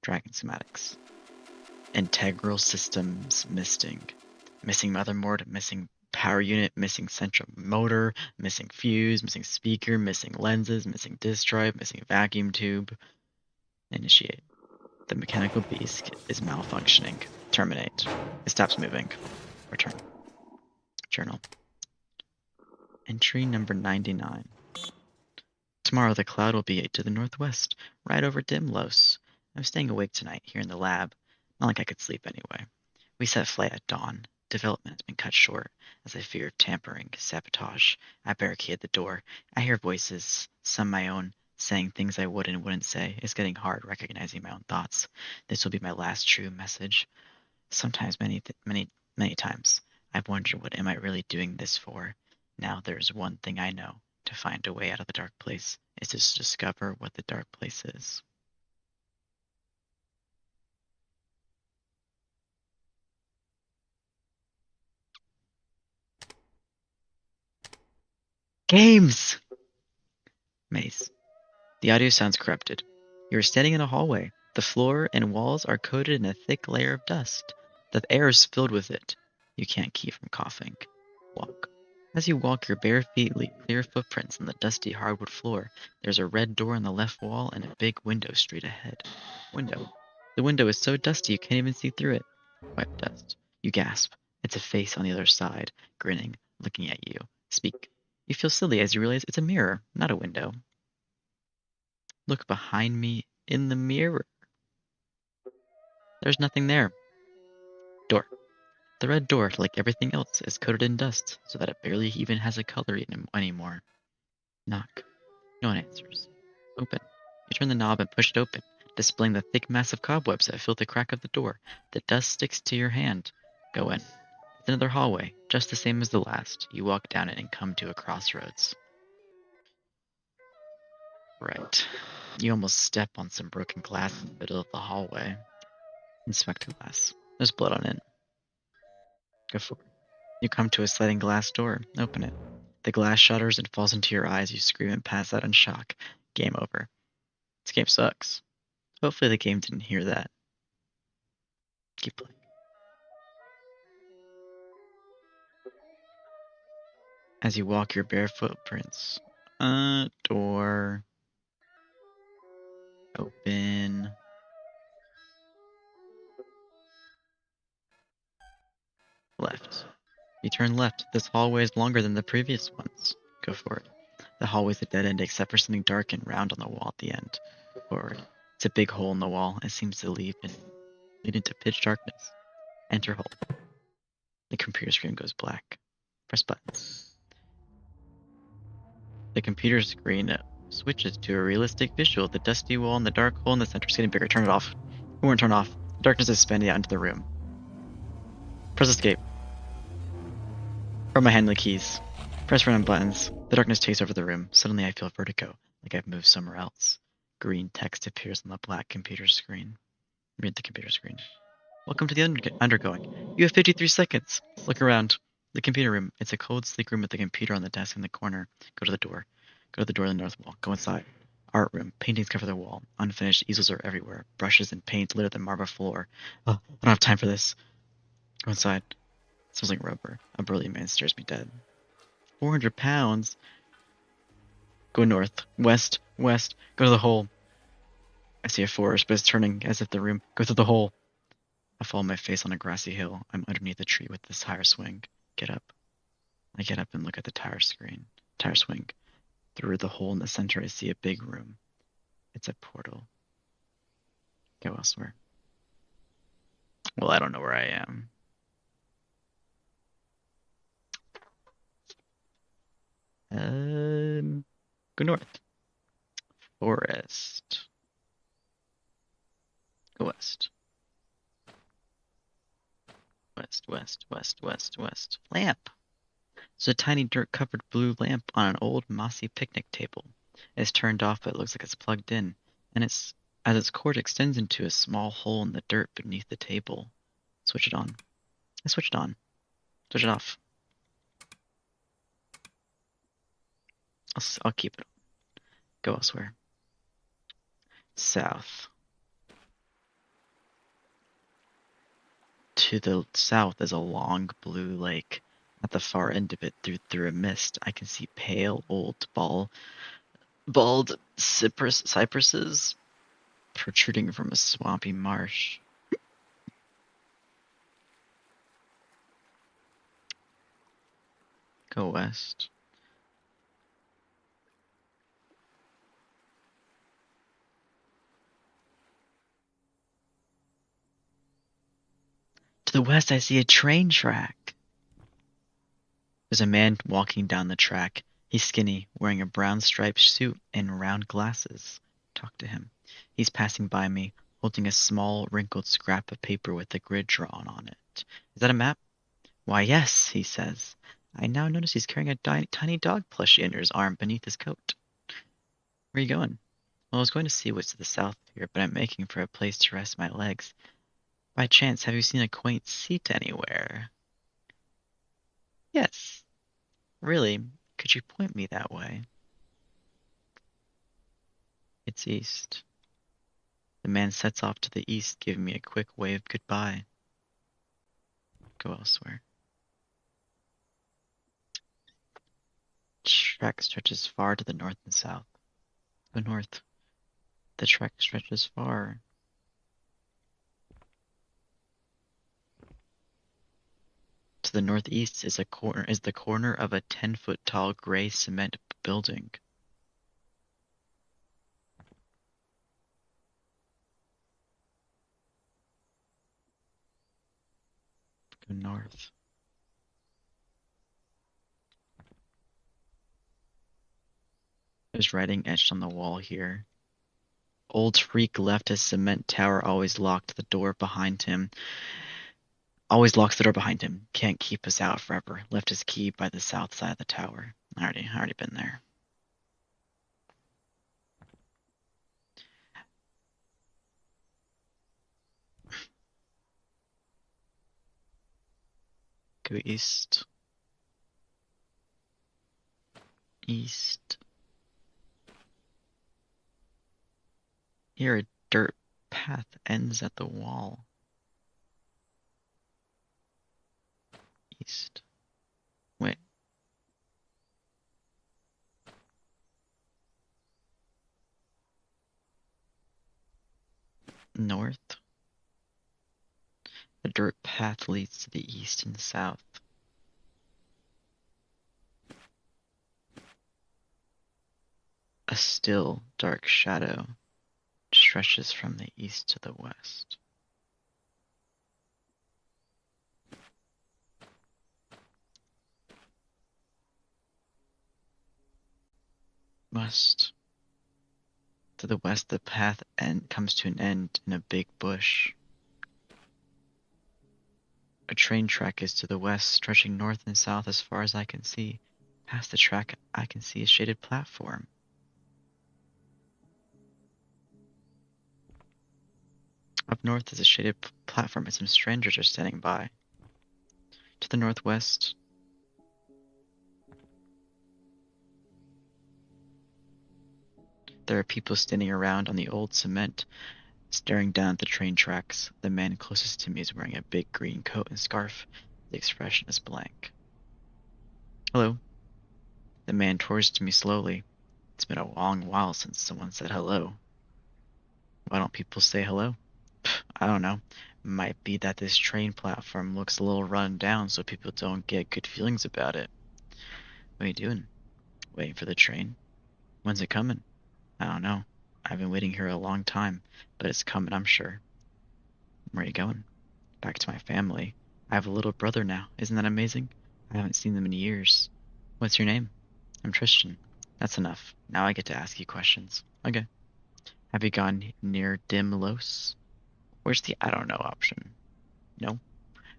Dragon schematics. Integral systems missing. Missing motherboard, missing power unit, missing central motor, missing fuse, missing speaker, missing lenses, missing disk drive, missing vacuum tube. Initiate. The mechanical beast is malfunctioning. Terminate. It stops moving. Return. Journal. Entry number 99. Tomorrow the cloud will be to the northwest, right over Dimlos. I'm staying awake tonight here in the lab. Not like I could sleep anyway. We set flight at dawn. Development has been cut short, as I fear tampering, sabotage. I barricade the door. I hear voices, some my own, saying things I would and wouldn't say. It's getting hard recognizing my own thoughts. This will be my last true message. Sometimes, many times, I've wondered what am I really doing this for. Now there's one thing I know. To find a way out of the dark place is to discover what the dark place is. Games! Mace. The audio sounds corrupted. You are standing in a hallway. The floor and walls are coated in a thick layer of dust. The air is filled with it. You can't keep from coughing. Walk. As you walk, your bare feet leave clear footprints on the dusty hardwood floor. There's a red door on the left wall and a big window straight ahead. Window. The window is so dusty you can't even see through it. Wipe dust. You gasp. It's a face on the other side, grinning, looking at you. Speak. You feel silly as you realize it's a mirror, not a window. Look behind me in the mirror. There's nothing there. Door. The red door, like everything else, is coated in dust, so that it barely even has a color anymore. Knock. No one answers. Open. You turn the knob and push it open, displaying the thick mass of cobwebs that fill the crack of the door. The dust sticks to your hand. Go in. It's another hallway, just the same as the last. You walk down it and come to a crossroads. Right. You almost step on some broken glass in the middle of the hallway. Inspect the glass. There's blood on it. Go forward. You come to a sliding glass door. Open it. The glass shudders and falls into your eyes. You scream and pass out in shock. Game over. This game sucks. Hopefully the game didn't hear that. Keep playing. As you walk your bare footprints. Door. Open. Left. You turn left. This hallway is longer than the previous ones. Go for it. The hallway's a dead end except for something dark and round on the wall at the end. Forward. It's a big hole in the wall. It seems to lead into pitch darkness. Enter hole. The computer screen goes black. Press buttons. The computer screen switches to a realistic visual. The dusty wall and the dark hole in the center is getting bigger. Turn it off. We won't turn off. The darkness is expanding out into the room. Press escape. From my hand the keys. Press random buttons. The darkness takes over the room. Suddenly I feel vertigo, like I've moved somewhere else. Green text appears on the black computer screen. Read the computer screen. Welcome to the undergoing. You have 53 seconds. Look around. The computer room. It's a cold, sleek room with a computer on the desk in the corner. Go to the door. Go to the door in the north wall. Go inside. Art room. Paintings cover the wall. Unfinished easels are everywhere. Brushes and paint litter the marble floor. Oh, I don't have time for this. Go inside. It smells like rubber. A burly man stares me dead. 400 pounds? Go north. West. West. Go to the hole. I see a forest, but it's turning as if the room... Go through the hole. I fall on my face on a grassy hill. I'm underneath a tree with this tire swing. Get up. I get up and look at the tire swing. Through the hole in the center, I see a big room. It's a portal. Go elsewhere. Well, I don't know where I am. Go north. Forest. Go west. West. Lamp. There's a tiny dirt-covered blue lamp on an old mossy picnic table. It's turned off, but it looks like it's plugged in, and as its cord extends into a small hole in the dirt beneath the table. Switch it on. I switch it on. Switch it off. I'll keep it. Go elsewhere. South. To the south is a long blue lake. At the far end of it, through a mist, I can see pale old bald cypresses protruding from a swampy marsh. Go west. To the west, I see a train track. There's a man walking down the track. He's skinny, wearing a brown striped suit and round glasses. Talk to him. He's passing by me, holding a small, wrinkled scrap of paper with a grid drawn on it. Is that a map? Why, yes, he says. I now notice he's carrying a tiny dog plushie under his arm beneath his coat. Where are you going? Well, I was going to see what's to the south here, but I'm making for a place to rest my legs. By chance, have you seen a quaint seat anywhere? Yes. Really? Could you point me that way? It's east. The man sets off to the east, giving me a quick wave goodbye. Go elsewhere. Track stretches far to the north and south. Go north. The track stretches far. To the northeast is the corner of a 10-foot tall gray cement building. Go north. There's writing etched on the wall here. Old freak left his cement tower, always locked the door behind him. Always locks the door behind him. Can't keep us out forever. Left his key by the south side of the tower. I already been there. Go east. East. Here, a dirt path ends at the wall. East. Wait. North. The dirt path leads to the east and south. A still, dark shadow stretches from the east to the west. West. To the west, the path comes to an end in a big bush. A train track is to the west, stretching north and south as far as I can see. Past the track, I can see a shaded platform. Up north is a shaded platform and some strangers are standing by. To the northwest, there are people standing around on the old cement, staring down at the train tracks. The man closest to me is wearing a big green coat and scarf. The expression is blank. Hello. The man towards me slowly. It's been a long while since someone said hello. Why don't people say hello? I don't know. Might be that this train platform looks a little run down so people don't get good feelings about it. What are you doing? Waiting for the train? When's it coming? I don't know. I've been waiting here a long time, but it's coming, I'm sure. Where are you going? Back to my family. I have a little brother now. Isn't that amazing? I haven't seen them in years. What's your name? I'm Tristan. That's enough. Now I get to ask you questions. Okay. Have you gone near Dimlos? Where's the I don't know option? No?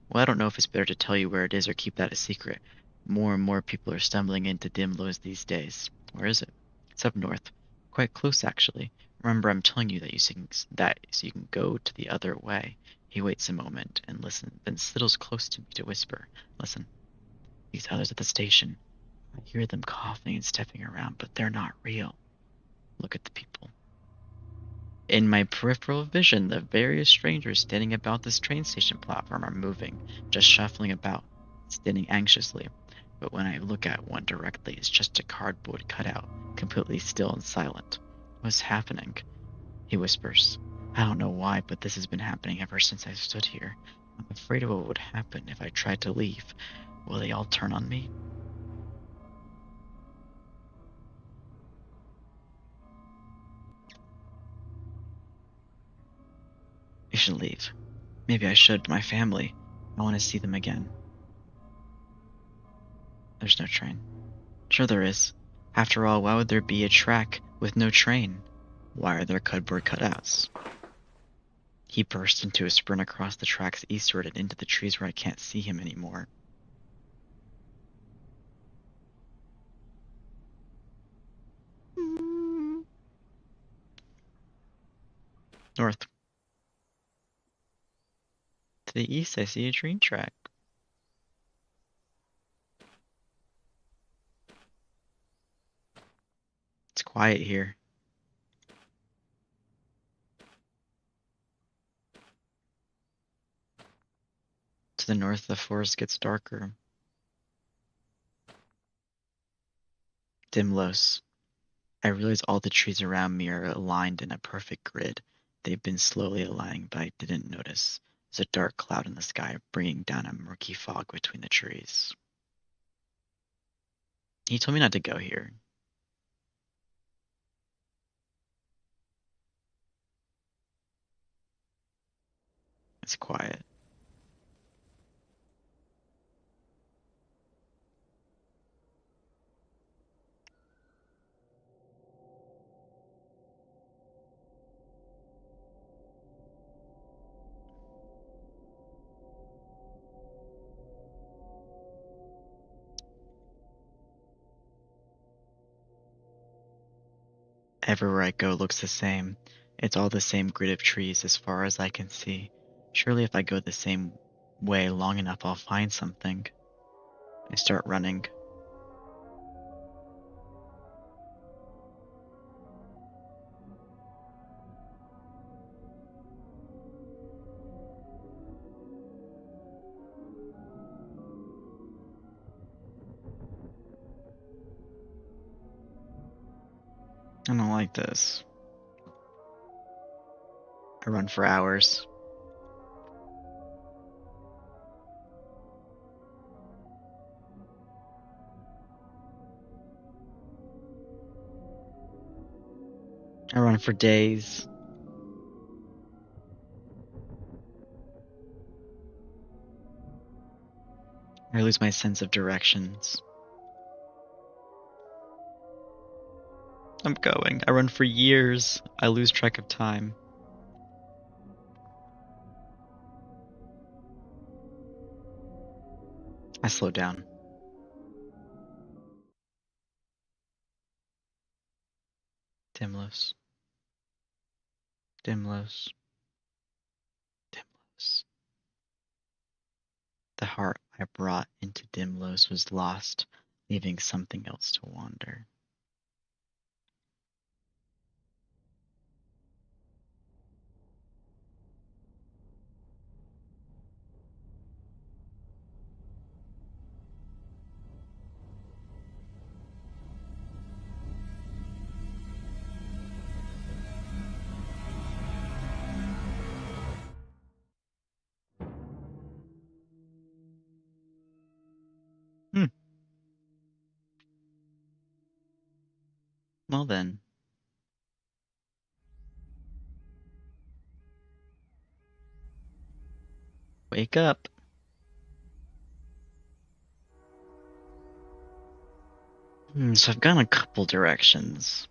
Well, I don't know if it's better to tell you where it is or keep that a secret. More and more people are stumbling into Dimlos these days. Where is it? It's up north. Quite close, actually. Remember, I'm telling you that so you can go to the other way. He waits a moment and listens, then sidles close to me to whisper. Listen, these others at the station. I hear them coughing and stepping around, but they're not real. Look at the people. In my peripheral vision, the various strangers standing about this train station platform are moving, just shuffling about, standing anxiously. But when I look at one directly, it's just a cardboard cutout, completely still and silent. What's happening? He whispers. I don't know why, but this has been happening ever since I stood here. I'm afraid of what would happen if I tried to leave. Will they all turn on me? You should leave. Maybe I should. My family. I want to see them again. There's no train. Sure there is. After all, why would there be a track with no train? Why are there cardboard cutouts? He burst into a sprint across the tracks eastward and into the trees where I can't see him anymore. North. To the east, I see a train track. It's quiet here. To the north, the forest gets darker. Dimlos. I realize all the trees around me are aligned in a perfect grid. They've been slowly aligning, but I didn't notice. There's a dark cloud in the sky, bringing down a murky fog between the trees. He told me not to go here. It's quiet. Everywhere I go looks the same. It's all the same grid of trees as far as I can see. Surely if I go the same way long enough, I'll find something. I start running. I don't like this. I run for hours. I run for days. I lose my sense of directions. I'm going. I run for years. I lose track of time. I slow down. Dimlos. Dimlos. Dimlos. The heart I brought into Dimlos was lost, leaving something else to wander. Hmm. Well then, wake up. So I've gone a couple directions.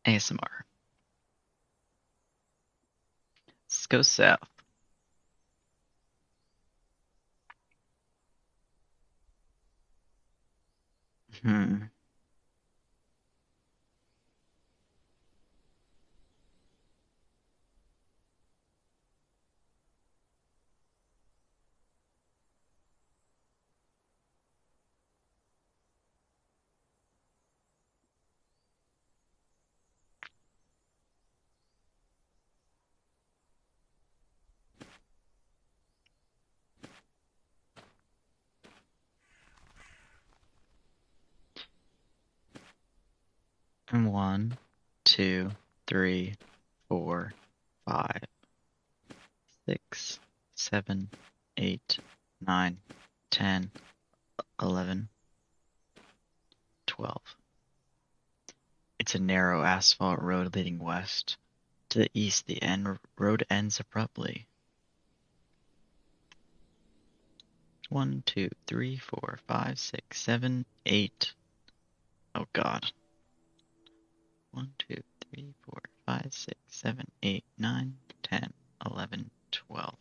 ASMR. Let's go south. Hmm. And 1, 2, 3, 4, 5, 6, 7, 8, 9, 10, 11, 12. It's a narrow asphalt road leading west. To the east, the road ends abruptly. 1, 2, 3, 4, 5, 6, 7, 8. Oh God. 1, 2, 3, 4, 5, 6, 7, 8, 9, 10, 11, 12.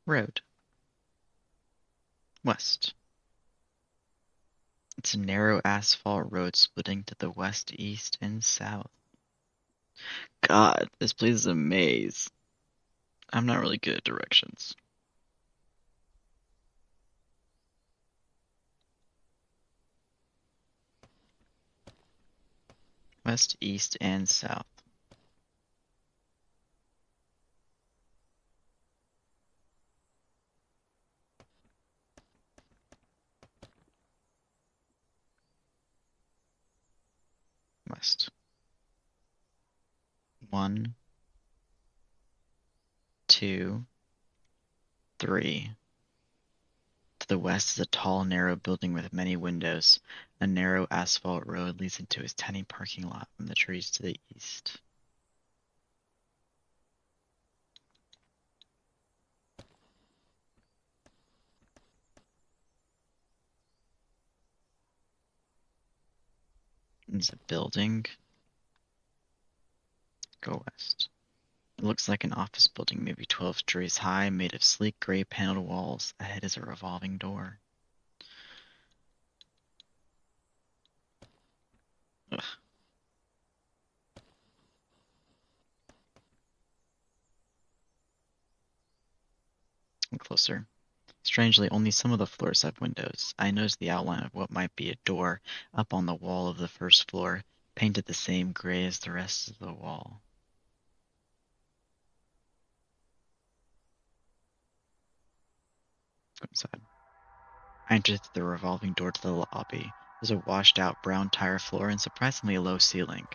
Road. West. It's a narrow asphalt road splitting to the west, east, and south. God, this place is a maze. I'm not really good at directions. West, east, and south. West. 1, 2, 3. To the west is a tall, narrow building with many windows. A narrow asphalt road leads into his tiny parking lot from the trees to the east. There's a building. Go west. It looks like an office building, maybe 12 stories high, made of sleek gray paneled walls. Ahead is a revolving door. Ugh. Look closer. Strangely, only some of the floors have windows. I notice the outline of what might be a door up on the wall of the first floor, painted the same gray as the rest of the wall. Go inside. I enter through the revolving door to the lobby. There's a washed out brown tire floor and surprisingly low ceiling.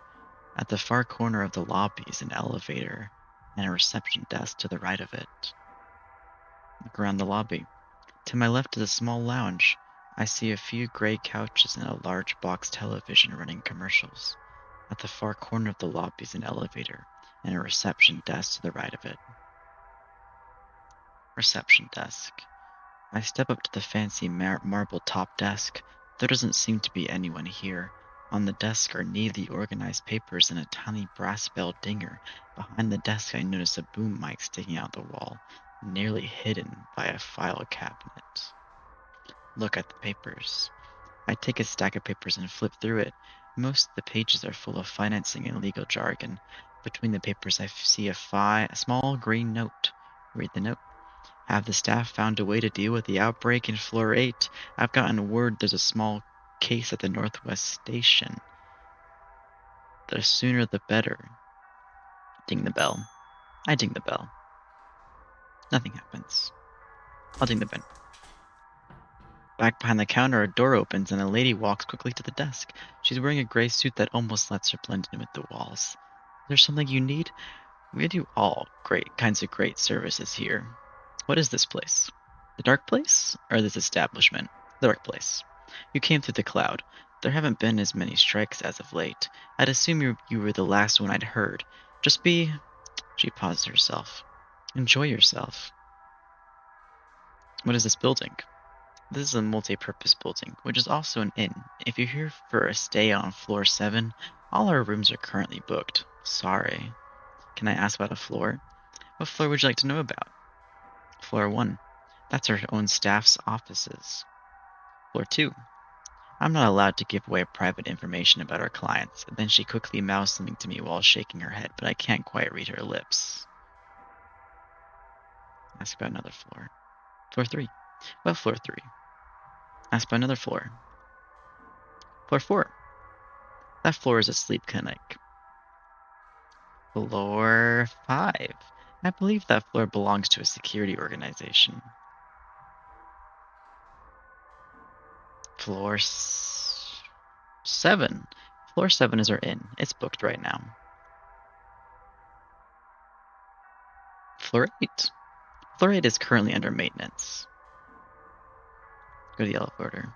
At the far corner of the lobby is an elevator and a reception desk to the right of it. Look around the lobby. To my left is a small lounge. I see a few gray couches and a large box television running commercials. At the far corner of the lobby is an elevator and a reception desk to the right of it. Reception desk. I step up to the fancy marble top desk. There doesn't seem to be anyone here. On the desk are neatly organized papers and a tiny brass bell dinger. Behind the desk, I notice a boom mic sticking out the wall, nearly hidden by a file cabinet. Look at the papers. I take a stack of papers and flip through it. Most of the pages are full of financing and legal jargon. Between the papers, I see a small green note. Read the note. Have the staff found a way to deal with the outbreak in floor 8? I've gotten word there's a small case at the Northwest Station. The sooner the better. Ding the bell. I ding the bell. Nothing happens. I'll ding the bell. Back behind the counter, a door opens and a lady walks quickly to the desk. She's wearing a gray suit that almost lets her blend in with the walls. Is there something you need? We do all kinds of great services here. What is this place? The dark place? Or this establishment? The dark place. You came through the cloud. There haven't been as many strikes as of late. I'd assume you were the last one I'd heard. Just be... She pauses herself. Enjoy yourself. What is this building? This is a multi-purpose building, which is also an inn. If you're here for a stay on floor 7, all our rooms are currently booked. Sorry. Can I ask about a floor? What floor would you like to know about? Floor 1. That's our own staff's offices. Floor 2. I'm not allowed to give away private information about our clients. Then she quickly mouths something to me while shaking her head, but I can't quite read her lips. Ask about another floor. Floor 3. What floor 3? Ask about another floor. Floor 4. That floor is a sleep clinic. Floor 5. I believe that floor belongs to a security organization. Floor 7. Floor 7 is our inn. It's booked right now. Floor 8. Floor 8 is currently under maintenance. Go to the elevator.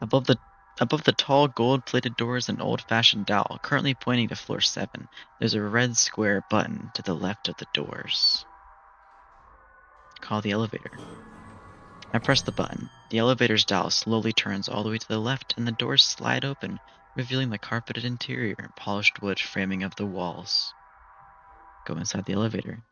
Above the tall gold-plated doors, an old-fashioned dial, currently pointing to floor 7. There's a red square button to the left of the doors. Call the elevator. I press the button. The elevator's dial slowly turns all the way to the left, and the doors slide open, revealing the carpeted interior and polished wood framing of the walls. Go inside the elevator.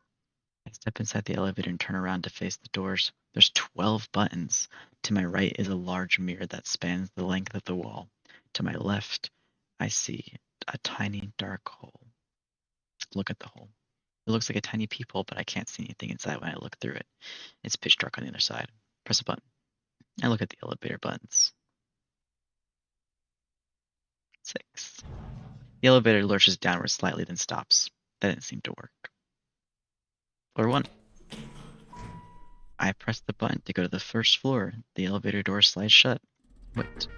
I step inside the elevator and turn around to face the doors. There's 12 buttons. To my right is a large mirror that spans the length of the wall. To my left, I see a tiny dark hole. Look at the hole. It looks like a tiny peephole, but I can't see anything inside when I look through it. It's pitch dark on the other side. Press a button. I look at the elevator buttons. 6. The elevator lurches downward slightly, then stops. That didn't seem to work. Floor 1. I press the button to go to the first floor. The elevator door slides shut. Wait.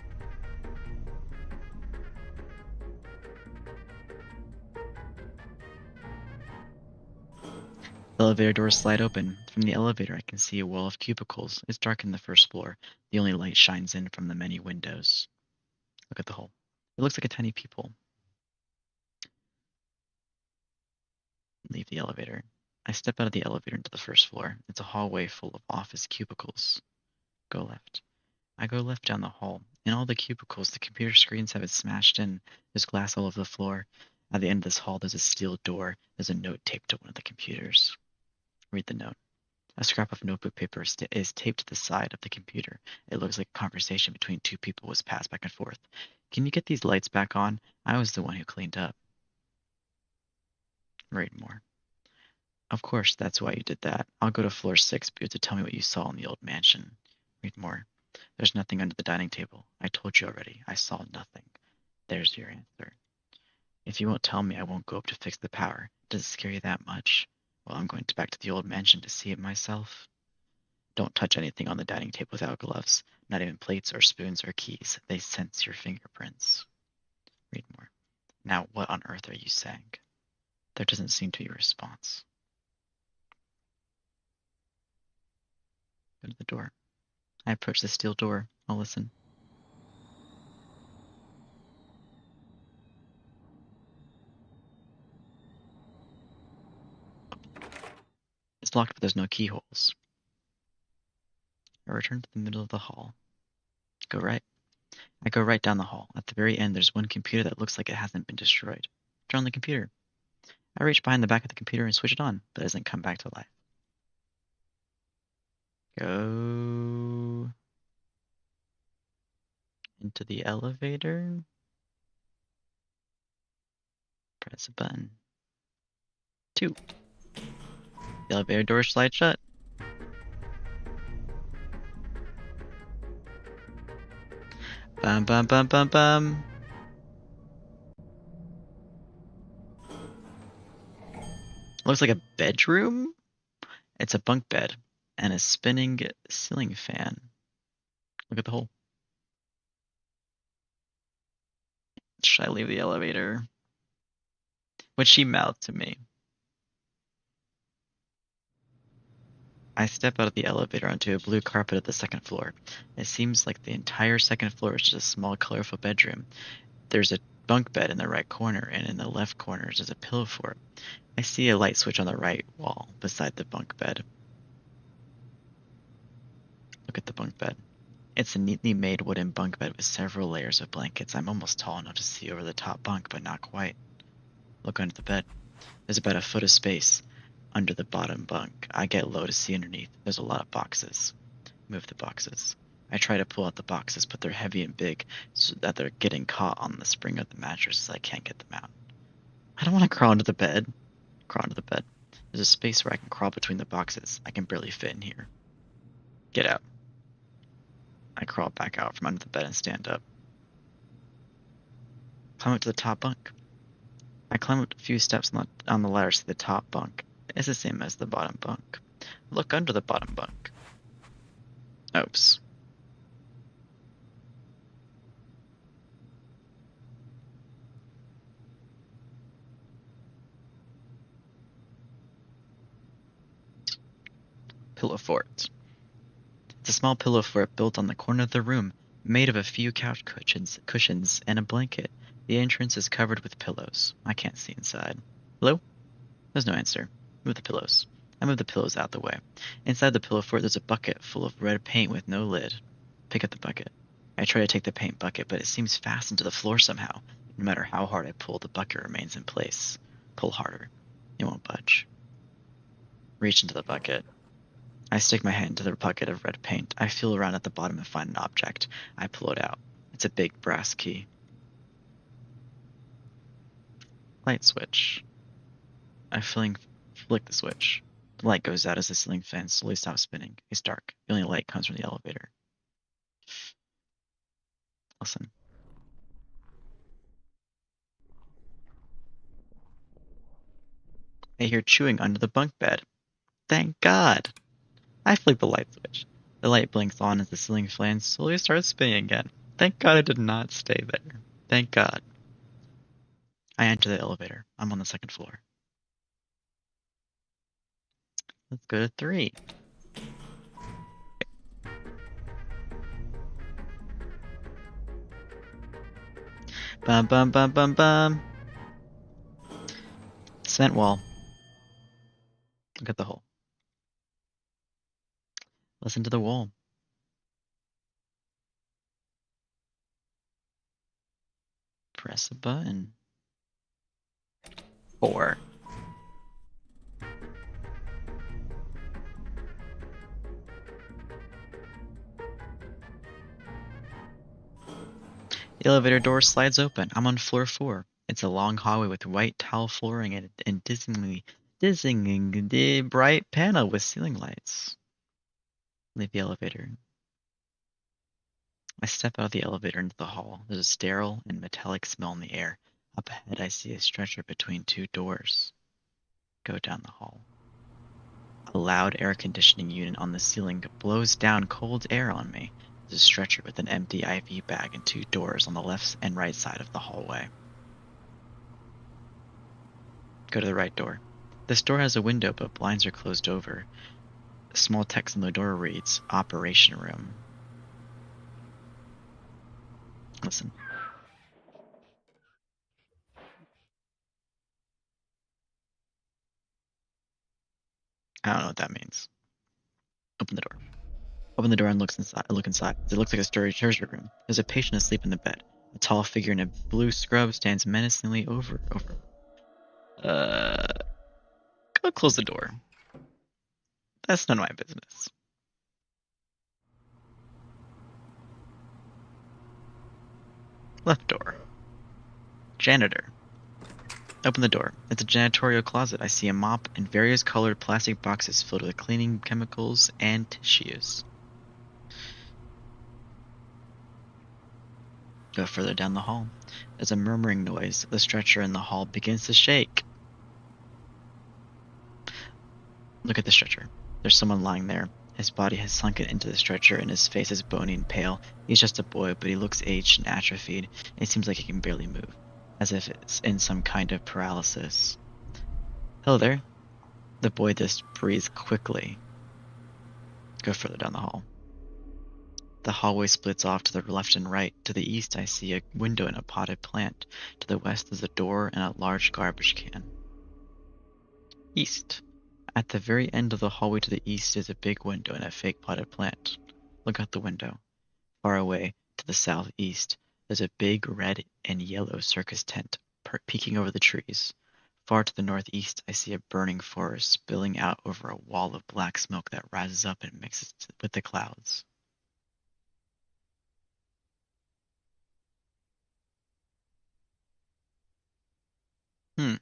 The elevator doors slide open. From the elevator, I can see a wall of cubicles. It's dark in the first floor. The only light shines in from the many windows. Look at the hole. It looks like a tiny peephole. Leave the elevator. I step out of the elevator into the first floor. It's a hallway full of office cubicles. Go left. I go left down the hall. In all the cubicles, the computer screens have it smashed in. There's glass all over the floor. At the end of this hall, there's a steel door. There's a note taped to one of the computers. Read the note. A scrap of notebook paper is taped to the side of the computer. It looks like a conversation between two people was passed back and forth. Can you get these lights back on? I was the one who cleaned up. Read more. Of course, that's why you did that. I'll go to floor 6, but you have to tell me what you saw in the old mansion. Read more. There's nothing under the dining table. I told you already. I saw nothing. There's your answer. If you won't tell me, I won't go up to fix the power. Does it scare you that much? Well, I'm going back to the old mansion to see it myself. Don't touch anything on the dining table without gloves. Not even plates or spoons or keys. They sense your fingerprints. Read more. Now, what on earth are you saying? There doesn't seem to be a response. Go to the door. I approach the steel door. I'll listen. It's locked, but there's no keyholes. I return to the middle of the hall. Go right. I go right down the hall. At the very end, there's one computer that looks like it hasn't been destroyed. Turn on the computer. I reach behind the back of the computer and switch it on, but it doesn't come back to life. Go into the elevator. Press a button. 2. The elevator door slides shut. Bum bum bum bum bum. Looks like a bedroom. It's a bunk bed and a spinning ceiling fan. Look at the hole. Should I leave the elevator? What she mouthed to me. I step out of the elevator onto a blue carpet at the second floor. It seems like the entire second floor is just a small, colorful bedroom. There's a bunk bed in the right corner, and in the left corner there's a pillow fort. I see a light switch on the right wall beside the bunk bed. Look at the bunk bed. It's a neatly made wooden bunk bed with several layers of blankets. I'm almost tall enough to see over the top bunk, but not quite. Look under the bed. There's about a foot of space under the bottom bunk. I get low to see underneath. There's a lot of boxes. Move the boxes. I try to pull out the boxes, but they're heavy and big, so that they're getting caught on the spring of the mattress, so I can't get them out. I don't want to crawl under the bed. Crawl under the bed. There's a space where I can crawl between the boxes. I can barely fit in here. Get out. I crawl back out from under the bed and stand up. Climb up to the top bunk. I climb up a few steps on the ladder to the top bunk. It's the same as the bottom bunk. Look under the bottom bunk. Oops. Pillow fort. It's a small pillow fort built on the corner of the room, made of a few couch cushions, and a blanket. The entrance is covered with pillows. I can't see inside. Hello? There's no answer. Move the pillows. I move the pillows out the way. Inside the pillow fort, there's a bucket full of red paint with no lid. Pick up the bucket. I try to take the paint bucket, but it seems fastened to the floor somehow. No matter how hard I pull, the bucket remains in place. Pull harder. It won't budge. Reach into the bucket. I stick my hand into the bucket of red paint. I feel around at the bottom and find an object. I pull it out. It's a big brass key. Light switch. I flick the switch. The light goes out as the ceiling fan slowly stops spinning. It's dark. The only light comes from the elevator. Listen. I hear chewing under the bunk bed. Thank God! I flick the light switch. The light blinks on as the ceiling fan slowly starts spinning again. Thank God I did not stay there. Thank God. I enter the elevator. I'm on the second floor. Let's go to 3. Bum bum bum bum bum. Cement wall. Look at the hole. Listen to the wall. Press a button. 4. The elevator door slides open. I'm on floor 4. It's a long hallway with white tile flooring and dismally Dizzying the bright panel with ceiling lights. Leave the elevator. I step out of the elevator into the hall. There's a sterile and metallic smell in the air. Up ahead, I see a stretcher between two doors. Go down the hall. A loud air conditioning unit on the ceiling blows down cold air on me. There's a stretcher with an empty IV bag and two doors on the left and right side of the hallway. Go to the right door. This door has a window, but blinds are closed over. A small text on the door reads, Operation Room. Listen. I don't know what that means. Open the door. Open the door and look inside. It looks like a surgery room. There's a patient asleep in the bed. A tall figure in a blue scrub stands menacingly over. Go close the door. That's none of my business. Left door. Janitor. Open the door. It's a janitorial closet. I see a mop and various colored plastic boxes filled with cleaning chemicals and tissues. Go further down the hall. There's a murmuring noise. The stretcher in the hall begins to shake. Look at the stretcher. There's someone lying there. His body has sunken into the stretcher and his face is bony and pale. He's just a boy, but he looks aged and atrophied. It seems like he can barely move, as if it's in some kind of paralysis. Hello there. The boy just breathes quickly. Go further down the hall. The hallway splits off to the left and right. To the east, I see a window and a potted plant. To the west is a door and a large garbage can. East. At the very end of the hallway to the east is a big window and a fake potted plant. Look out the window. Far away, to the southeast, there's a big red and yellow circus tent peeking over the trees. Far to the northeast, I see a burning forest spilling out over a wall of black smoke that rises up and mixes with the clouds. Hmm.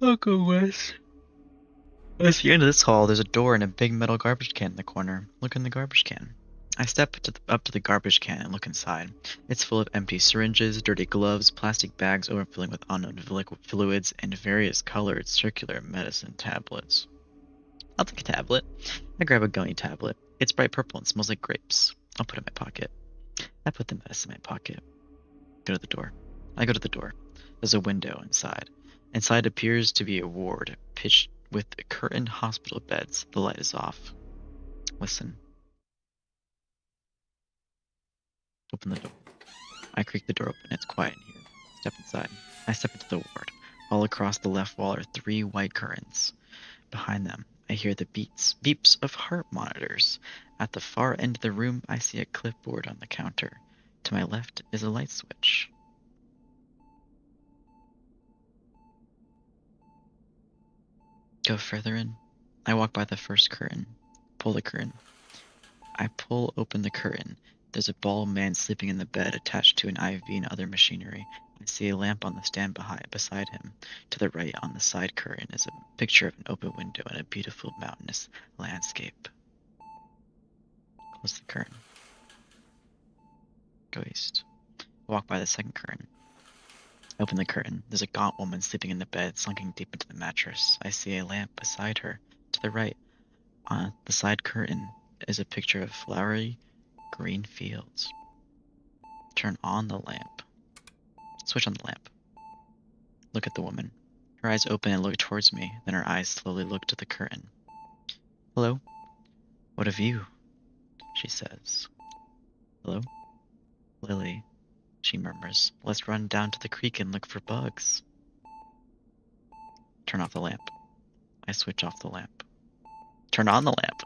I'll go west. At the end of this hall, there's a door and a big metal garbage can in the corner. Look in the garbage can. I step up to the garbage can and look inside. It's full of empty syringes, dirty gloves, plastic bags overflowing with unknown liquid fluids, and various colored circular medicine tablets. I'll take a tablet. I grab a gummy tablet. It's bright purple and smells like grapes. I'll put it in my pocket. I put the medicine in my pocket. Go to the door. I go to the door. There's a window inside. Inside appears to be a ward, pitched with curtained hospital beds. The light is off. Listen. Open the door. I creak the door open. It's quiet in here. Step inside. I step into the ward. All across the left wall are three white curtains. Behind them, I hear the beeps of heart monitors. At the far end of the room, I see a clipboard on the counter. To my left is a light switch. Go further in. I walk by the first curtain. Pull the curtain. I pull open the curtain. There's a bald man sleeping in the bed attached to an IV and other machinery. I see a lamp on the stand beside him. To the right on the side curtain is a picture of an open window and a beautiful mountainous landscape. Close the curtain. Go east. Walk by the second curtain. Open the curtain. There's a gaunt woman sleeping in the bed, sunken deep into the mattress. I see a lamp beside her. To the right, on the side curtain, is a picture of flowery green fields. Turn on the lamp. Switch on the lamp. Look at the woman. Her eyes open and look towards me, then her eyes slowly look to the curtain. Hello? What of you? She says. Hello? Lily, she murmurs. Let's run down to the creek and look for bugs. Turn off the lamp. I switch off the lamp. Turn on the lamp.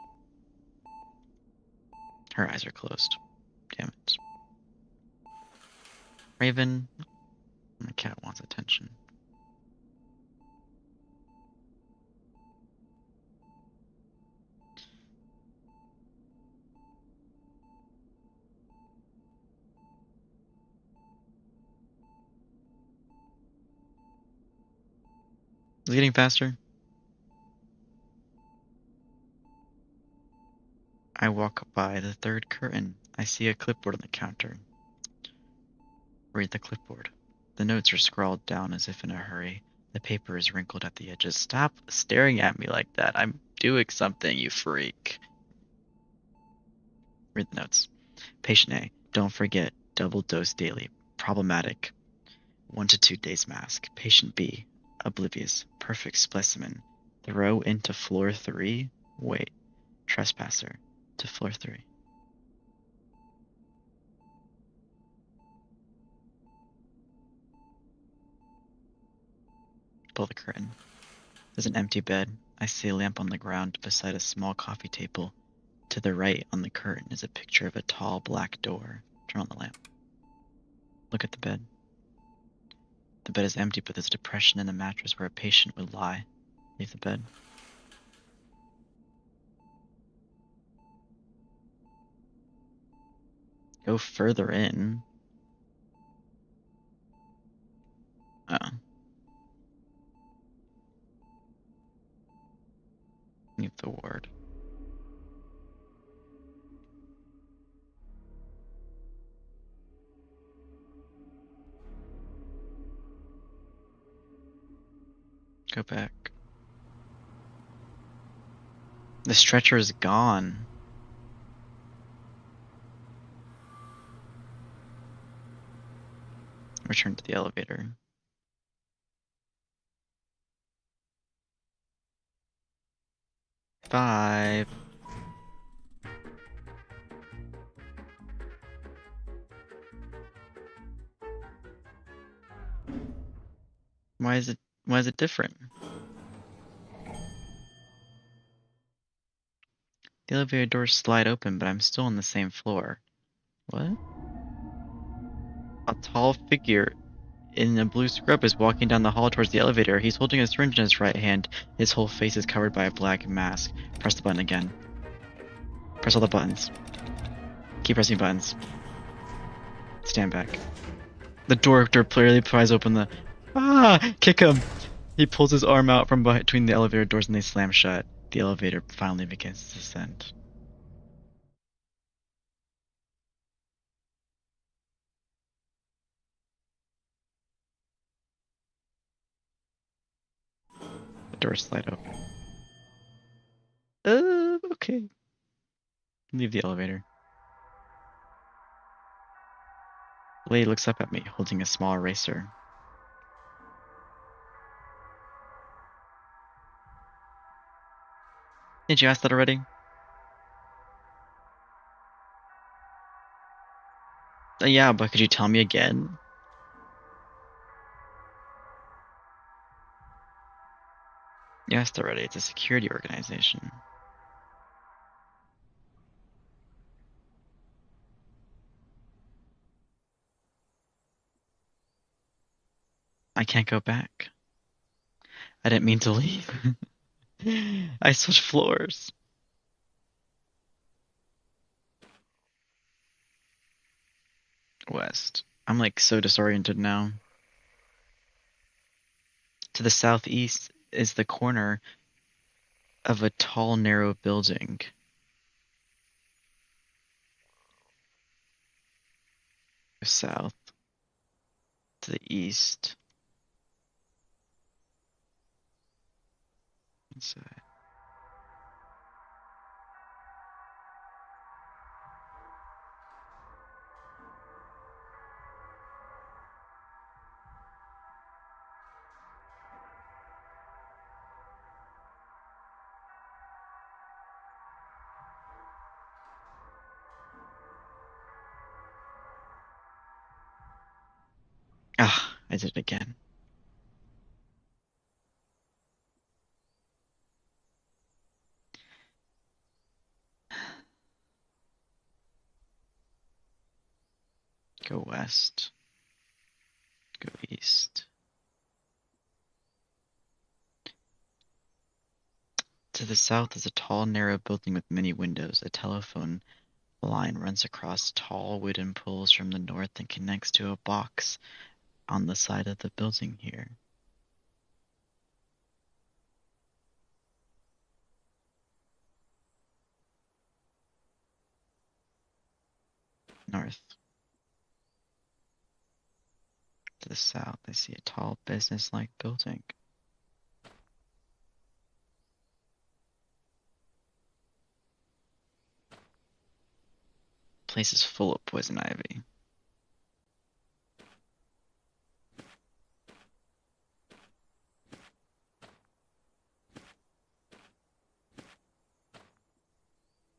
Her eyes are closed. Damn it. Raven. My cat wants attention. Is it getting faster? I walk by the third curtain. I see a clipboard on the counter. Read the clipboard. The notes are scrawled down as if in a hurry. The paper is wrinkled at the edges. Stop staring at me like that. I'm doing something, you freak. Read the notes. Patient A, don't forget, double dose daily. Problematic. 1 to 2 days mask. Patient B, oblivious. Perfect specimen. Throw into floor 3. Wait. Trespasser. To floor 3. Pull the curtain. There's an empty bed. I see a lamp on the ground beside a small coffee table. To the right on the curtain is a picture of a tall black door. Turn on the lamp. Look at the bed. The bed is empty, but there's a depression in the mattress where a patient would lie. Leave the bed. Go further in. Oh. Leave the ward. Go back. The stretcher is gone. Return to the elevator. Five. Why is it different? The elevator doors slide open, but I'm still on the same floor. What? A tall figure in a blue scrub is walking down the hall towards the elevator. He's holding a syringe in his right hand. His whole face is covered by a black mask. Press the button again. Press all the buttons. Keep pressing buttons. Stand back. The door clearly pries open the... Ah! Kick him! He pulls his arm out from between the elevator doors and they slam shut. The elevator finally begins to descend. The doors slide open. Okay. Leave the elevator. Lady looks up at me, holding a small eraser. Did you ask that already? Yeah, but could you tell me again? You asked already. It's a security organization. I can't go back. I didn't mean to leave. I switched floors. West. I'm like so disoriented now. To the southeast is the corner of a tall, narrow building. South. To the east. Inside. Ah, I did it again. Go west. Go east. To the south is a tall, narrow building with many windows. A telephone line runs across tall wooden poles from the north and connects to a box on the side of the building here. North. To the south, I see a tall, business-like building. The place is full of poison ivy.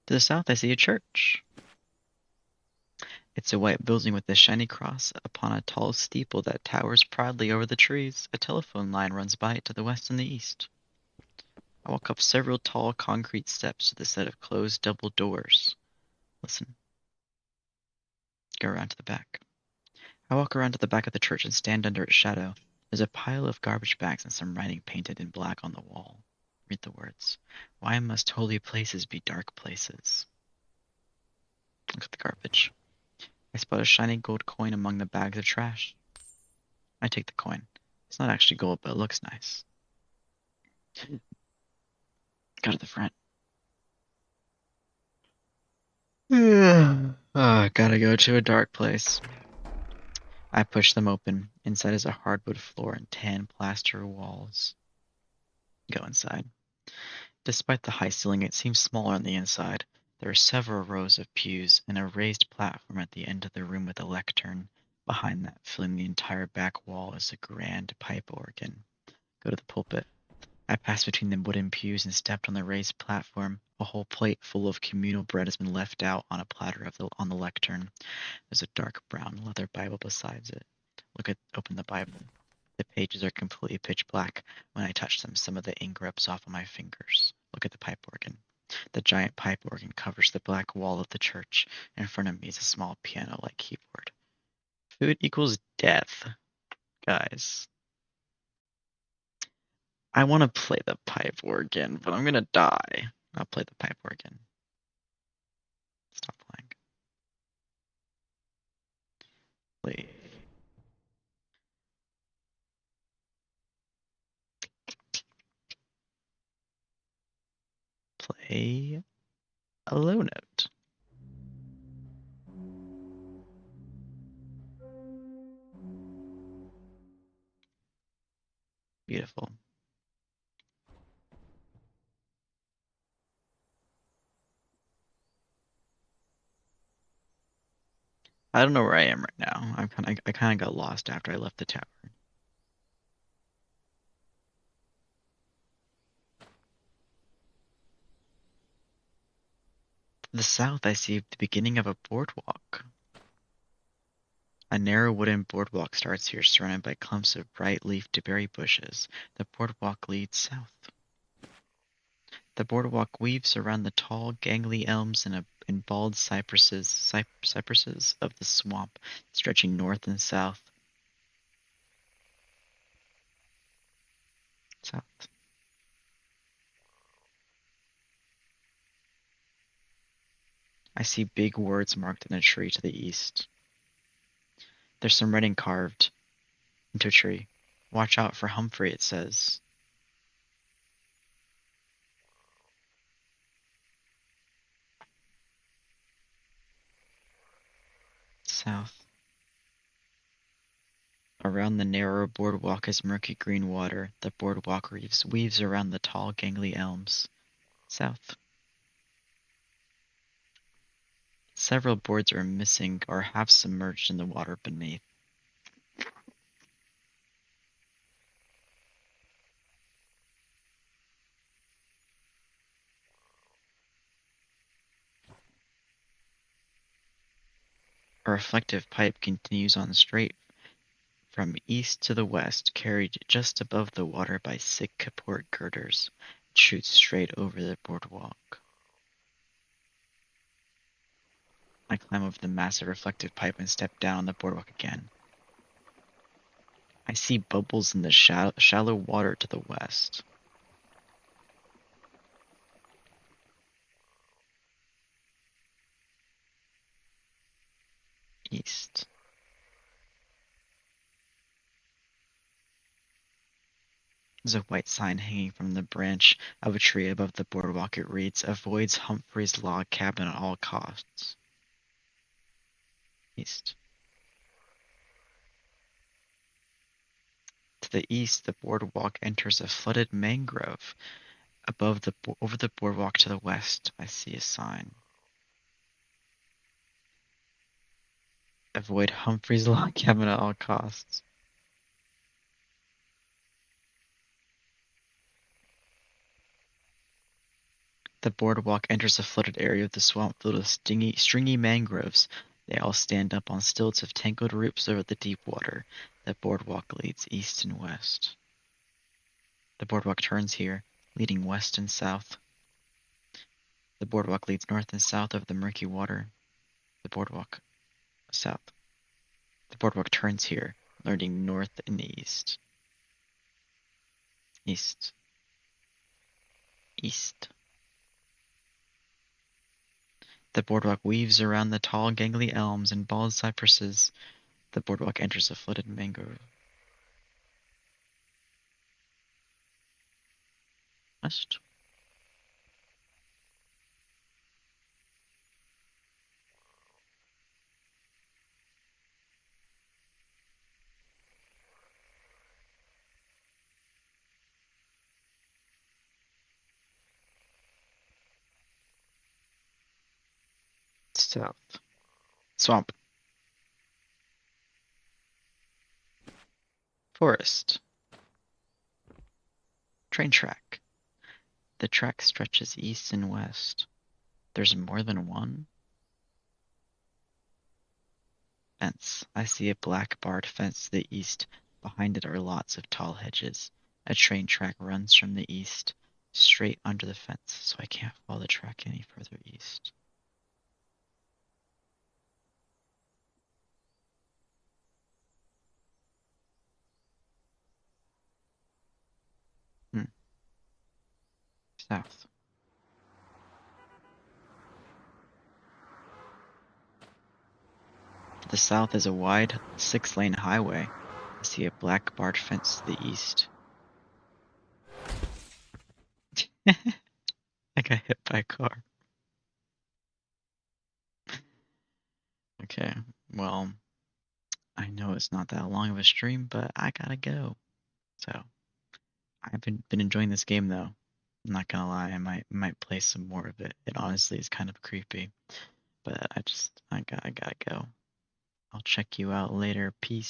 To the south, I see a church. It's a white building with a shiny cross upon a tall steeple that towers proudly over the trees. A telephone line runs by it to the west and the east. I walk up several tall concrete steps to the set of closed double doors. Listen. Go around to the back. I walk around to the back of the church and stand under its shadow. There's a pile of garbage bags and some writing painted in black on the wall. Read the words. Why must holy places be dark places? Look at the garbage. I spot a shiny gold coin among the bags of trash. I take the coin. It's not actually gold, but it looks nice. Go to the front. Gotta go to a dark place. I push them open. Inside is a hardwood floor and tan plaster walls. Go inside. Despite the high ceiling, it seems smaller on the inside. There are several rows of pews and a raised platform at the end of the room with a lectern. Behind that, filling the entire back wall, is a grand pipe organ. Go to the pulpit. I pass between the wooden pews and stepped on the raised platform. A whole plate full of communal bread has been left out on a platter on the lectern. There's a dark brown leather Bible beside it. Open the Bible. The pages are completely pitch black. When I touch them, some of the ink rubs off on my fingers. Look at the pipe organ. The giant pipe organ covers the black wall of the church. In front of me is a small piano-like keyboard. Food equals death, guys. I want to play the pipe organ, but I'm gonna die. I'll play the pipe organ. Stop playing. Play a low note. Beautiful. I don't know where I am right now. I kind of got lost after I left the tower. To the south, I see the beginning of a boardwalk. A narrow wooden boardwalk starts here, surrounded by clumps of bright-leafed berry bushes. The boardwalk leads south. The boardwalk weaves around the tall, gangly elms and bald cypresses of the swamp, stretching north and south. South. I see big words marked in a tree to the east. There's some writing carved into a tree. Watch out for Humphrey, it says. South. Around the narrow boardwalk is murky green water. The boardwalk weaves around the tall, gangly elms. South. Several boards are missing or half submerged in the water beneath. A reflective pipe continues on straight from east to the west, carried just above the water by thick support girders. It shoots straight over the boardwalk. I climb over the massive reflective pipe and step down on the boardwalk again. I see bubbles in the shallow water to the west. East. There's a white sign hanging from the branch of a tree above the boardwalk. It reads, "Avoids Humphrey's log cabin at all costs." East. To the east, the boardwalk enters a flooded mangrove. Over the boardwalk to the west, I see a sign. Avoid Humphrey's Log Cabin at all costs. The boardwalk enters a flooded area of the swamp filled with stringy mangroves. They all stand up on stilts of tangled roots over the deep water. The boardwalk leads east and west. The boardwalk turns here, leading west and south. The boardwalk leads north and south over the murky water. The boardwalk south. The boardwalk turns here, leading north and east. East. East. The boardwalk weaves around the tall, gangly elms and bald cypresses. The boardwalk enters a flooded mangrove. West. South. Swamp. Forest. Train track. The track stretches east and west. There's more than one? Fence. I see a black barred fence to the east. Behind it are lots of tall hedges. A train track runs from the east, straight under the fence, so I can't follow the track any further east. South. To the south is a wide, 6-lane highway. I see a black barred fence to the east. I got hit by a car. Okay, well, I know it's not that long of a stream, but I gotta go. So, I've been enjoying this game though. I'm not gonna lie, I might play some more of it. It honestly is kind of creepy, but I gotta go. I'll check you out later. Peace.